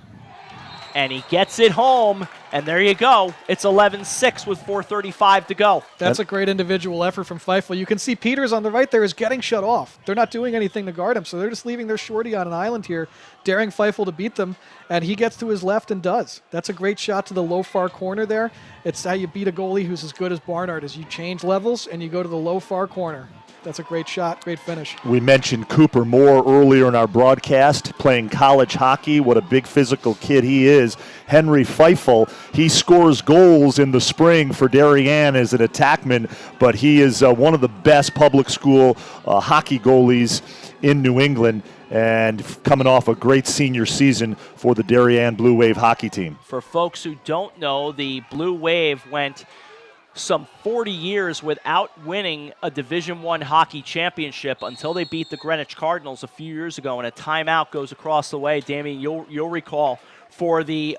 And he gets it home. And there you go. It's 11-6 with 4:35 to go. That's a great individual effort from Feifel. You can see Peters on the right there is getting shut off. They're not doing anything to guard him, so they're just leaving their shorty on an island here, daring Feifel to beat them, and he gets to his left and does. That's a great shot to the low far corner there. It's how you beat a goalie who's as good as Barnard, is you change levels and you go to the low far corner. That's a great shot, great finish. We mentioned Cooper Moore earlier in our broadcast, playing college hockey. What a big physical kid he is. Henry Feifel, he scores goals in the spring for Darien as an attackman, but he is one of the best public school hockey goalies in New England. and coming off a great senior season for the Darien Blue Wave hockey team. For folks who don't know, the Blue Wave went some 40 years without winning a Division I hockey championship until they beat the Greenwich Cardinals a few years ago, and a timeout goes across the way. Damien, you'll recall for the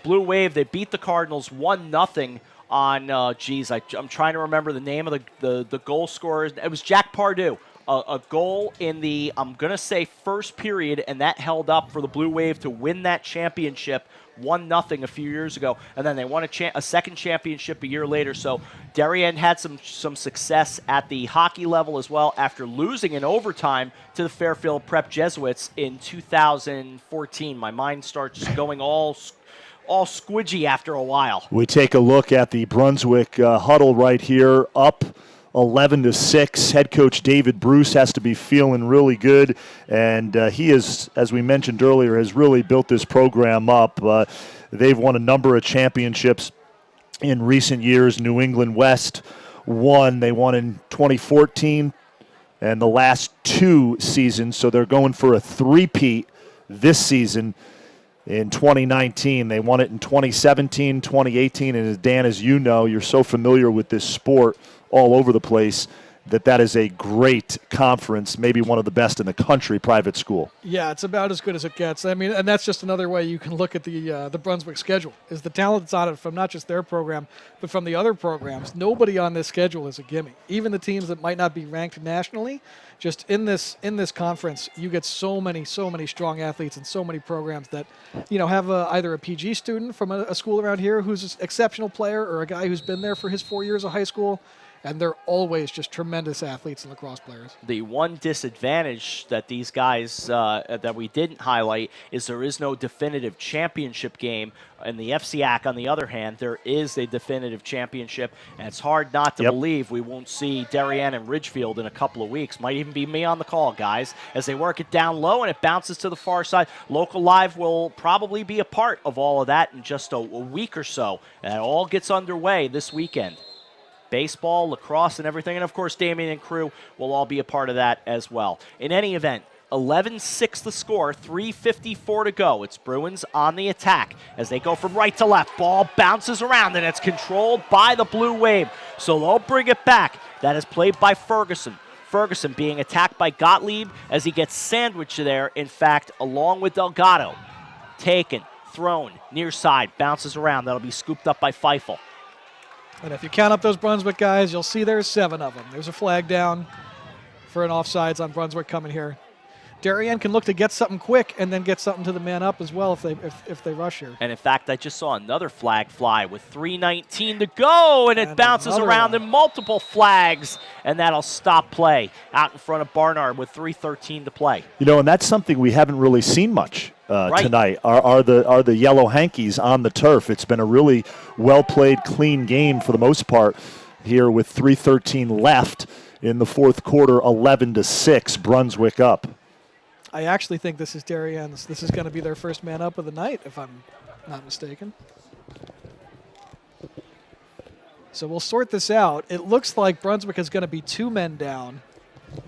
Blue Wave, they beat the Cardinals 1-0 on. I'm trying to remember the name of the goal scorer. It was Jack Pardue. A goal in the, I'm going to say, first period, and that held up for the Blue Wave to win that championship 1-0 a few years ago, and then they won a second championship a year later. So Darien had some success at the hockey level as well after losing in overtime to the Fairfield Prep Jesuits in 2014. My mind starts going all squidgy after a while. We take a look at the Brunswick huddle right here, up 11-6. Head coach David Bruce has to be feeling really good, and he is, as we mentioned earlier, has really built this program up. They've won a number of championships in recent years. New England West won. They won in 2014 and the last 2 seasons, so they're going for a three-peat this season. In 2019, they won it in 2017, 2018, and Dan, as you know, you're so familiar with this sport all over the place, that is a great conference, maybe one of the best in the country, private school. Yeah, it's about as good as it gets. I mean, and that's just another way you can look at the Brunswick schedule, is the talent that's on it from not just their program, but from the other programs. Nobody on this schedule is a gimme. Even the teams that might not be ranked nationally, just in this conference, you get so many strong athletes and so many programs that, have either a PG student from a school around here who's an exceptional player, or a guy who's been there for his 4 years of high school. And they're always just tremendous athletes and lacrosse players. The one disadvantage that these guys that we didn't highlight is there is no definitive championship game. In the FCAC, on the other hand, there is a definitive championship, and it's hard not to believe we won't see Darien and Ridgefield in a couple of weeks. Might even be me on the call, guys, as they work it down low and it bounces to the far side. Local Live will probably be a part of all of that in just a week or so, and it all gets underway this weekend. Baseball, lacrosse, and everything. And, of course, Damien and crew will all be a part of that as well. In any event, 11-6 the score, 3:54 to go. It's Bruins on the attack as they go from right to left. Ball bounces around, and it's controlled by the Blue Wave. So they'll bring it back. That is played by Ferguson. Ferguson being attacked by Gottlieb as he gets sandwiched there, in fact, along with Delgado. Taken, thrown, near side, bounces around. That'll be scooped up by Feifel. And if you count up those Brunswick guys, you'll see there's 7 of them. There's a flag down for an offsides on Brunswick coming here. Darien can look to get something quick and then get something to the man up as well if they rush here. And in fact, I just saw another flag fly with 3:19 to go, and it bounces around in multiple flags, and that'll stop play out in front of Barnard with 3:13 to play. And that's something we haven't really seen much tonight. Are the yellow hankies on the turf? It's been a really well-played, clean game for the most part here with 3:13 left in the fourth quarter. 11-6, Brunswick up. I actually think this is Darien's. This is going to be their first man up of the night, if I'm not mistaken. So we'll sort this out. It looks like Brunswick is going to be 2 men down.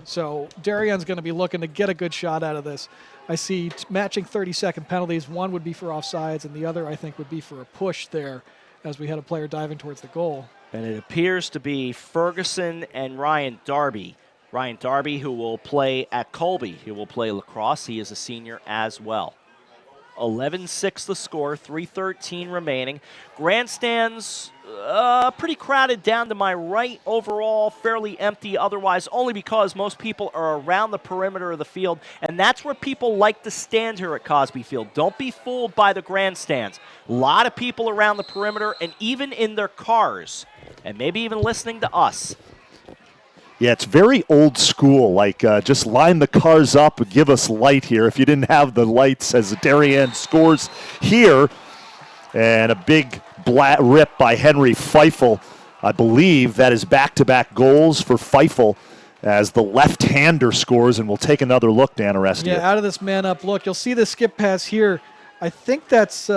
So Darien's going to be looking to get a good shot out of this. I see matching 30-second penalties. One would be for offsides, and the other, I think, would be for a push there as we had a player diving towards the goal. And it appears to be Ferguson and Ryan Darby. Ryan Darby, who will play at Colby. He will play lacrosse. He is a senior as well. 11-6 the score, 3:13 remaining. Grandstands pretty crowded down to my right. Overall, fairly empty otherwise, only because most people are around the perimeter of the field, and that's where people like to stand here at Cosby Field. Don't be fooled by the grandstands. A lot of people around the perimeter and even in their cars, and maybe even listening to us. Yeah, it's very old school, like just line the cars up and give us light here. If you didn't have the lights as Darien scores here, and a big rip by Henry Feifel. I believe that is back-to-back goals for Feifel as the left-hander scores, and we'll take another look, Dan Arestia. Yeah, out of this man-up look. You'll see the skip pass here. I think that's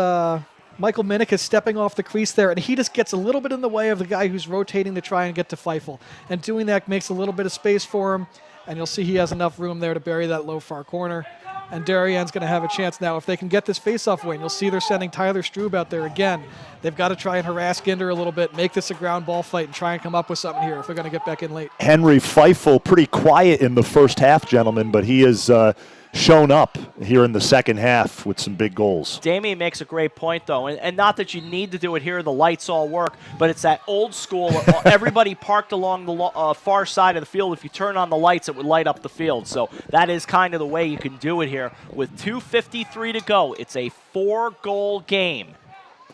Michael Minnick is stepping off the crease there, and he just gets a little bit in the way of the guy who's rotating to try and get to Feifel. And doing that makes a little bit of space for him. and you'll see he has enough room there to bury that low far corner. And Darien's going to have a chance now. If they can get this faceoff win, you'll see they're sending Tyler Strube out there again. They've got to try and harass Ginder a little bit, make this a ground ball fight, and try and come up with something here if they're going to get back in late. Henry Feifel, pretty quiet in the first half, gentlemen, but he has shown up here in the second half with some big goals. Damien makes a great point, though, and not that you need to do it here, the lights all work, but it's that old school, everybody parked along the far side of the field. If you turn on the lights, it would light up the field. So that is kind of the way you can do it here. With 2:53 to go, it's a 4-goal game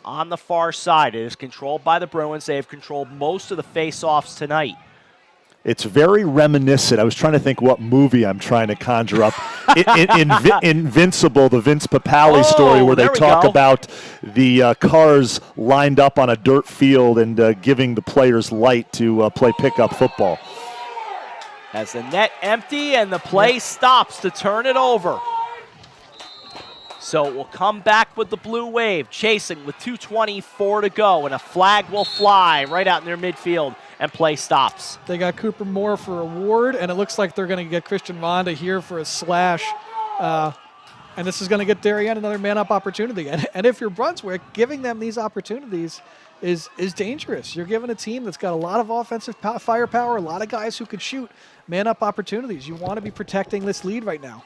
on the far side. It is controlled by the Bruins. They have controlled most of the face-offs tonight. It's very reminiscent. I was trying to think what movie I'm trying to conjure up. Invincible, the Vince Papale story where they talk about the cars lined up on a dirt field and giving the players light to play pickup football. As the net empty and the play stops to turn it over. So it will come back with the Blue Wave, chasing with 2:24 to go, and a flag will fly right out in their midfield, and play stops. They got Cooper Moore for a ward, and it looks like they're going to get Christian Vonda here for a slash. And this is going to get Darien another man-up opportunity. And if you're Brunswick, giving them these opportunities is dangerous. You're giving a team that's got a lot of offensive firepower, a lot of guys who could shoot man-up opportunities. You want to be protecting this lead right now.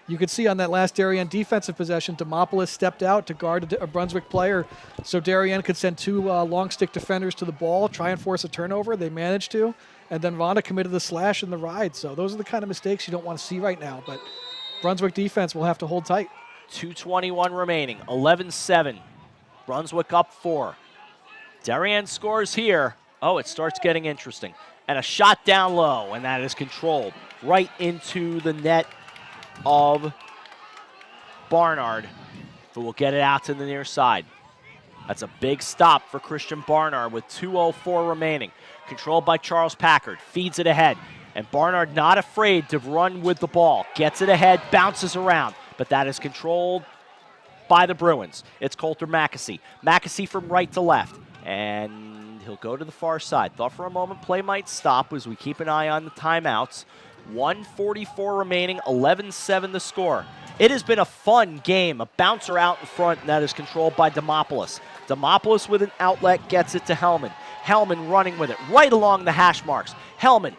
You could see on that last Darien defensive possession, Demopoulos stepped out to guard a Brunswick player, so Darien could send 2 long stick defenders to the ball, try and force a turnover. They managed to, and then Vonda committed the slash in the ride. So those are the kind of mistakes you don't want to see right now, but Brunswick defense will have to hold tight. 2:21 remaining, 11-7. Brunswick up 4. Darien scores here. Oh, it starts getting interesting. And a shot down low, and that is controlled right into the net of Barnard, who will get it out to the near side. That's a big stop for Christian Barnard with 2:04 remaining. Controlled by Charles Packard, feeds it ahead. And Barnard not afraid to run with the ball. Gets it ahead, bounces around. But that is controlled by the Bruins. It's Coulter Mackesy. Mackesy from right to left. And he'll go to the far side. Thought for a moment play might stop as we keep an eye on the timeouts. 1:44 remaining, 11-7 the score. It has been a fun game. A bouncer out in front, and that is controlled by Demopoulos. Demopoulos with an outlet gets it to Hellman. Hellman running with it right along the hash marks. Hellman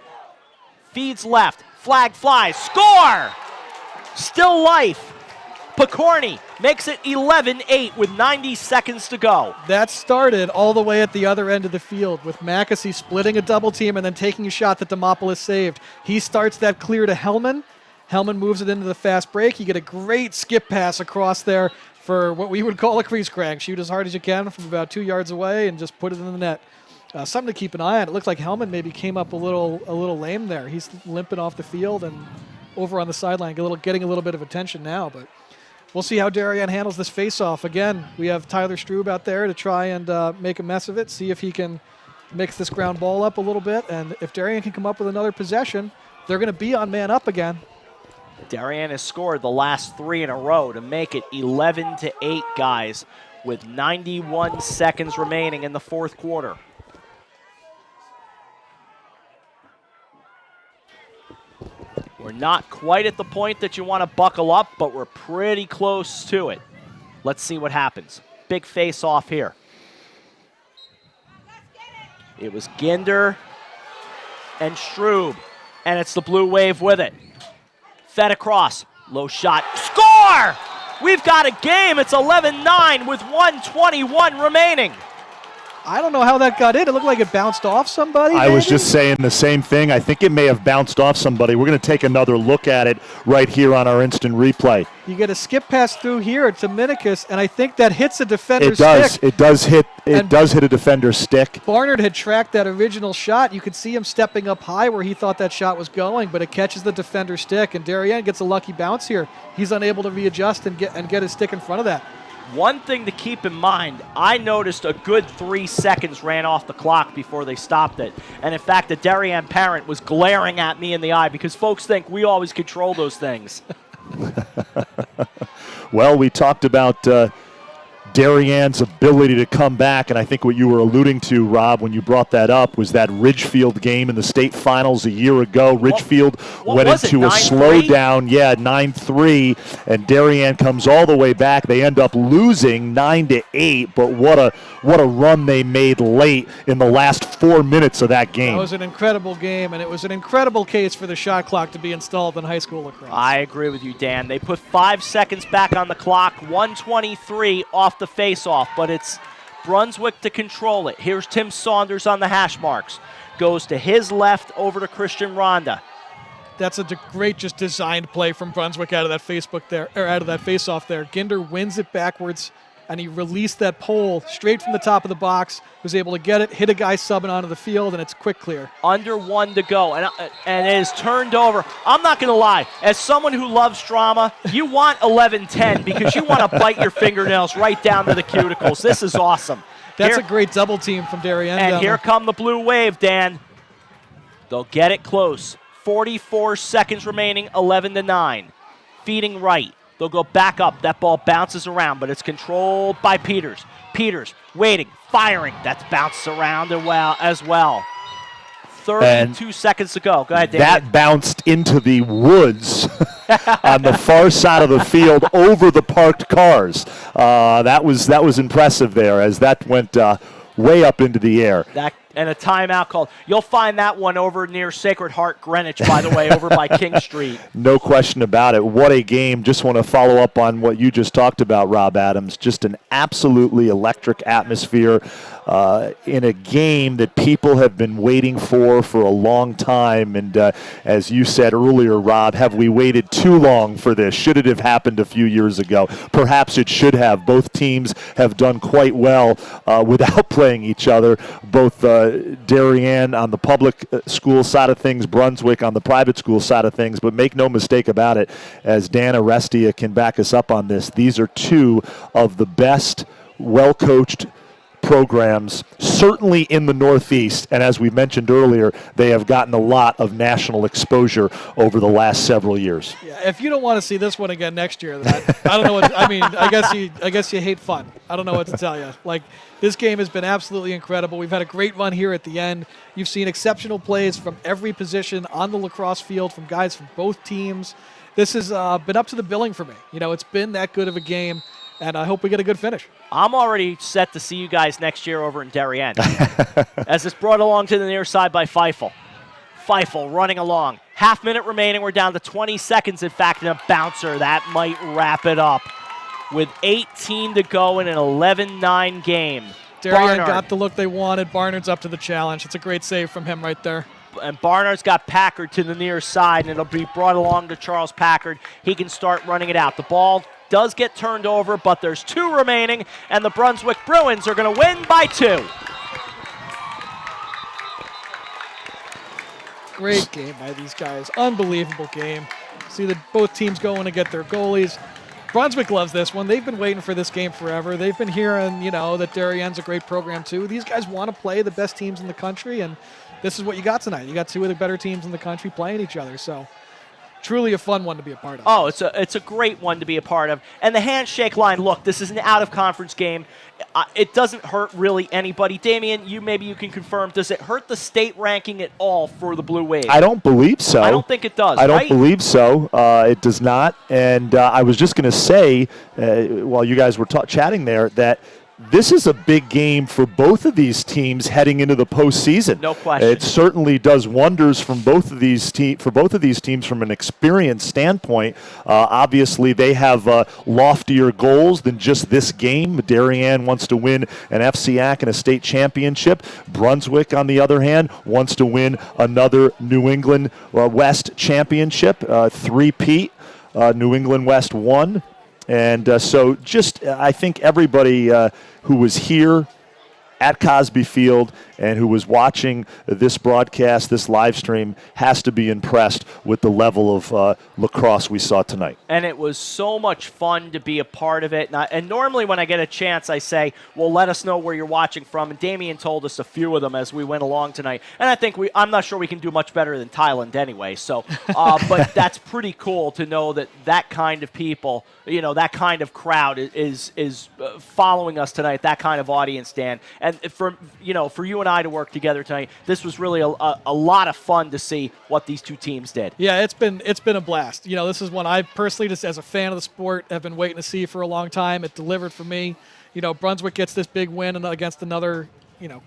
feeds left, flag flies, score! Still life. Picorni makes it 11-8 with 90 seconds to go. That started all the way at the other end of the field with Mackesy splitting a double team and then taking a shot that Demopoulos saved. He starts that clear to Hellman. Hellman moves it into the fast break. You get a great skip pass across there for what we would call a crease crank. Shoot as hard as you can from about 2 yards away and just put it in the net. Something to keep an eye on. It looked like Hellman maybe came up a little lame there. He's limping off the field and over on the sideline, getting a little bit of attention now, but we'll see how Darien handles this face-off. Again, we have Tyler Strube out there to try and make a mess of it, see if he can mix this ground ball up a little bit. And if Darien can come up with another possession, they're going to be on man up again. Darien has scored the last 3 in a row to make it 11-8, guys, with 91 seconds remaining in the fourth quarter. We're not quite at the point that you want to buckle up, but we're pretty close to it. Let's see what happens. Big face off here. It was Ginder and Strube, and it's the Blue Wave with it. Fed across, low shot, score! We've got a game. It's 11-9 with 1:21 remaining. I don't know how that got in. It looked like it bounced off somebody. I was just saying the same thing. I think it may have bounced off somebody. We're going to take another look at it right here on our instant replay. You get a skip pass through here to Minikis, and I think that hits a defender's stick. It does hit a defender's stick. Barnard had tracked that original shot. You could see him stepping up high where he thought that shot was going, but it catches the defender's stick, and Darien gets a lucky bounce here. He's unable to readjust and get his stick in front of that. One thing to keep in mind, I noticed a good 3 seconds ran off the clock before they stopped it. And in fact, the Darien parent was glaring at me in the eye because folks think we always control those things. Well, we talked about Darien's ability to come back, and I think what you were alluding to, Rob, when you brought that up, was that Ridgefield game in the state finals a year ago. Ridgefield went into a slowdown, 9-3, and Darien comes all the way back. They end up losing 9-8, but what a run they made late in the last 4 minutes of that game. That was an incredible game, and it was an incredible case for the shot clock to be installed in high school lacrosse. I agree with you, Dan. They put 5 seconds back on the clock, 1:23 off the face-off, but it's Brunswick to control it. Here's Tim Saunders on the hash marks. Goes to his left over to Christian Ronda. That's a great just designed play from Brunswick out of that face-off there. Ginder wins it backwards, and he released that pole straight from the top of the box, was able to get it, hit a guy subbing onto the field, and it's quick clear. Under 1 to go, and it is turned over. I'm not going to lie. As someone who loves drama, you want 11-10 because you want to bite your fingernails right down to the cuticles. This is awesome. That's a great double team from Darien. And here come the Blue Wave, Dan. They'll get it close. 44 seconds remaining, 11-9. Feeding right. They'll go back up. That ball bounces around, but it's controlled by Peters. Peters waiting, firing. That's bounced around as well. 32 seconds to go. Go ahead, David. That bounced into the woods on the far side of the field over the parked cars. That was impressive there as that went way up into the air. And a timeout called. You'll find that one over near Sacred Heart, Greenwich, by the way, over by King Street. No question about it. What a game. Just want to follow up on what you just talked about, Rob Adams. Just an absolutely electric atmosphere in a game that people have been waiting for a long time. And as you said earlier, Rob, have we waited too long for this? Should it have happened a few years ago? Perhaps it should have. Both teams have done quite well without playing each other. Both Darien on the public school side of things, Brunswick on the private school side of things. But make no mistake about it, as Dan Arestia can back us up on this, these are two of the best, well-coached programs, certainly in the Northeast, and as we mentioned earlier, they have gotten a lot of national exposure over the last several years. Yeah, if you don't want to see this one again next year, then I don't know what. I mean, I guess you hate fun. I don't know what to tell you. Like, this game has been absolutely incredible. We've had a great run here at the end. You've seen exceptional plays from every position on the lacrosse field from guys from both teams. This has been up to the billing for me. You know, it's been that good of a game. And I hope we get a good finish. I'm already set to see you guys next year over in Darien. As it's brought along to the near side by Feifel. Feifel running along. Half minute remaining. We're down to 20 seconds, in fact, and a bouncer. That might wrap it up. With 18 to go in an 11-9 game. Darien got the look they wanted. Barnard's up to the challenge. It's a great save from him right there. And Barnard's got Packard to the near side, and it'll be brought along to Charles Packard. He can start running it out. The ball does get turned over, but there's 2 remaining, and the Brunswick Bruins are going to win by 2. Great game by these guys. Unbelievable game. See that both teams going to get their goalies. Brunswick loves this one. They've been waiting for this game forever. They've been hearing, that Darien's a great program too. These guys want to play the best teams in the country, and this is what you got tonight. You got 2 of the better teams in the country playing each other. So truly a fun one to be a part of. Oh, it's a great one to be a part of. And the handshake line, look, this is an out-of-conference game. It doesn't hurt really anybody. Damien, maybe you can confirm, does it hurt the state ranking at all for the Blue Wave? I don't believe so. I don't think it does, I don't believe so. It does not. And I was just going to say, while you guys were chatting there, that this is a big game for both of these teams heading into the postseason. No question. It certainly does wonders from both of these teams from an experience standpoint. Obviously, they have loftier goals than just this game. Darien wants to win an FCAC and a state championship. Brunswick, on the other hand, wants to win another New England West championship, three-peat. New England West won. And so I think everybody who was here at Cosby Field and who was watching this broadcast, this live stream, has to be impressed with the level of lacrosse we saw tonight. And it was so much fun to be a part of it. And normally when I get a chance, I say, well, let us know where you're watching from. And Damien told us a few of them as we went along tonight. And I think I'm not sure we can do much better than Thailand anyway. So, but that's pretty cool to know that kind of people, that kind of crowd is following us tonight, that kind of audience, Dan. And for you and I to work together tonight, this was really a lot of fun to see what these two teams did. Yeah, it's been a blast. This is one I personally, just as a fan of the sport, have been waiting to see for a long time. It delivered for me. Brunswick gets this big win against another,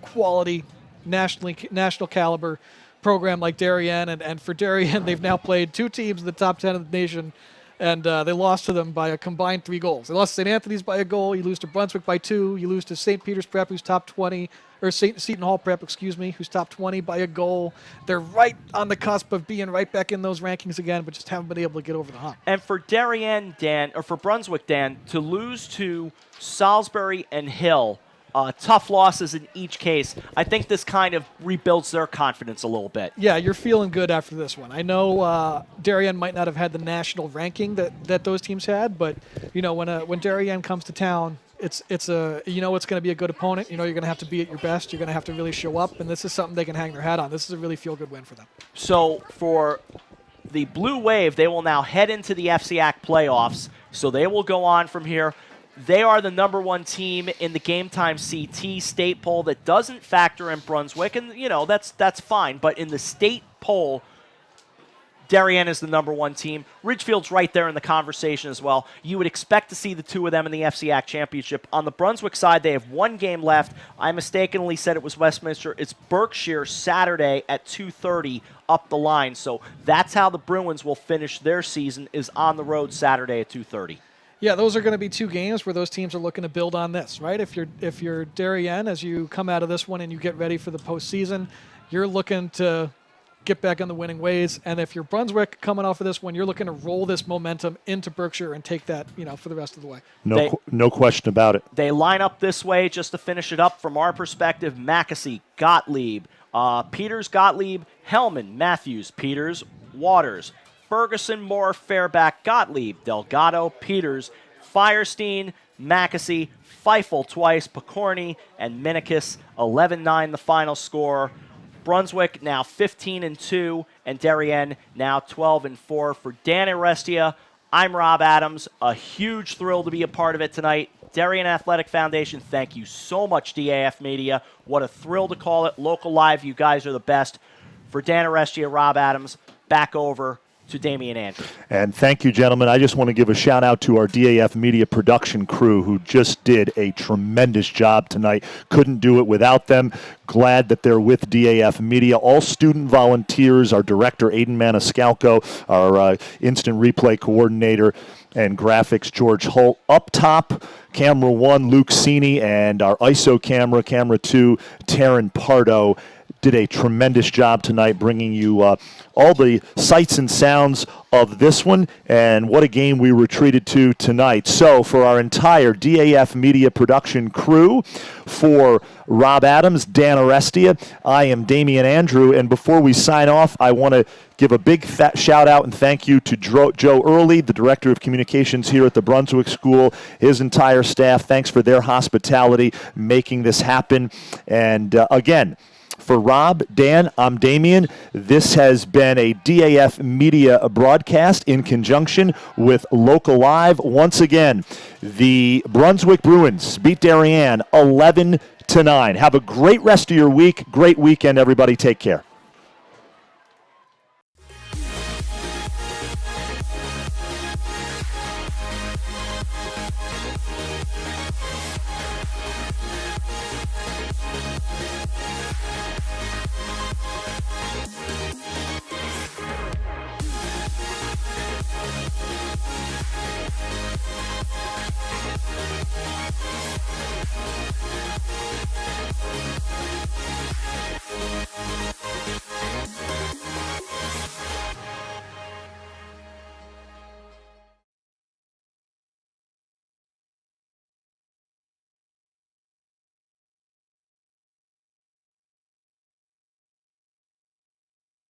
quality, national caliber program like Darien. And for Darien, they've now played two teams in the top 10 of the nation, and they lost to them by a combined 3 goals. They lost to St. Anthony's by a goal. You lose to Brunswick by 2. You lose to St. Peter's Prep, who's top 20, or Seton Hall Prep, who's top 20 by a goal. They're right on the cusp of being right back in those rankings again, but just haven't been able to get over the hump. And for Darien, Dan, or for Brunswick, Dan, to lose to Salisbury and Hill, tough losses in each case, I think this kind of rebuilds their confidence a little bit. Yeah, you're feeling good after this one. I know Darien might not have had the national ranking that those teams had, but when Darien comes to town, it's it's going to be a good opponent. You're going to have to be at your best. You're going to have to really show up, and this is something they can hang their hat on. This is a really feel-good win for them. So for the Blue Wave, they will now head into the FCAC playoffs, so they will go on from here. They are the number 1 team in the Game Time CT state poll that doesn't factor in Brunswick, and that's fine. But in the state poll, Darien is the number 1 team. Ridgefield's right there in the conversation as well. You would expect to see the two of them in the FCAC championship. On the Brunswick side, they have 1 game left. I mistakenly said it was Westminster. It's Berkshire Saturday at 2:30 up the line. So that's how the Bruins will finish their season, is on the road Saturday at 2:30. Yeah, those are going to be 2 games where those teams are looking to build on this, right? If you're Darien, as you come out of this one and you get ready for the postseason, you're looking to get back on the winning ways. And if you're Brunswick coming off of this one, you're looking to roll this momentum into Berkshire and take that, for the rest of the way. No question about it. They line up this way just to finish it up from our perspective. Mackesy, Gottlieb, Peters, Gottlieb, Hellman, Matthews, Peters, Waters, Ferguson, Moore, Fairback, Gottlieb, Delgado, Peters, Firestein, Mackesy, Feifel twice, Picorni, and Minikis. 11-9 the final score. Brunswick now 15-2, and Darien now 12-4. For Dan Arestia, I'm Rob Adams. A huge thrill to be a part of it tonight. Darien Athletic Foundation, thank you so much, DAF Media. What a thrill to call it. Local Live, you guys are the best. For Dan Arestia, Rob Adams, back over to Damien Andrew. And thank you, gentlemen. I just want to give a shout out to our DAF Media production crew who just did a tremendous job tonight. Couldn't do it without them. Glad that they're with DAF Media. All student volunteers, our director, Aiden Maniscalco, our instant replay coordinator and graphics, George Holt. Up top, camera 1, Luke Cini, and our ISO camera 2, Taryn Pardo, did a tremendous job tonight bringing you all the sights and sounds of this one, and what a game we were treated to tonight. So for our entire DAF Media production crew, for Rob Adams, Dan Arestia, I am Damien Andrew, and before we sign off, I want to give a big shout out and thank you to Joe Early, the Director of Communications here at the Brunswick School, his entire staff. Thanks for their hospitality making this happen. And again, for Rob, Dan, I'm Damien. This has been a DAF Media broadcast in conjunction with Local Live. Once again, the Brunswick Bruins beat Darien 11-9. Have a great rest of your week. Great weekend, everybody. Take care.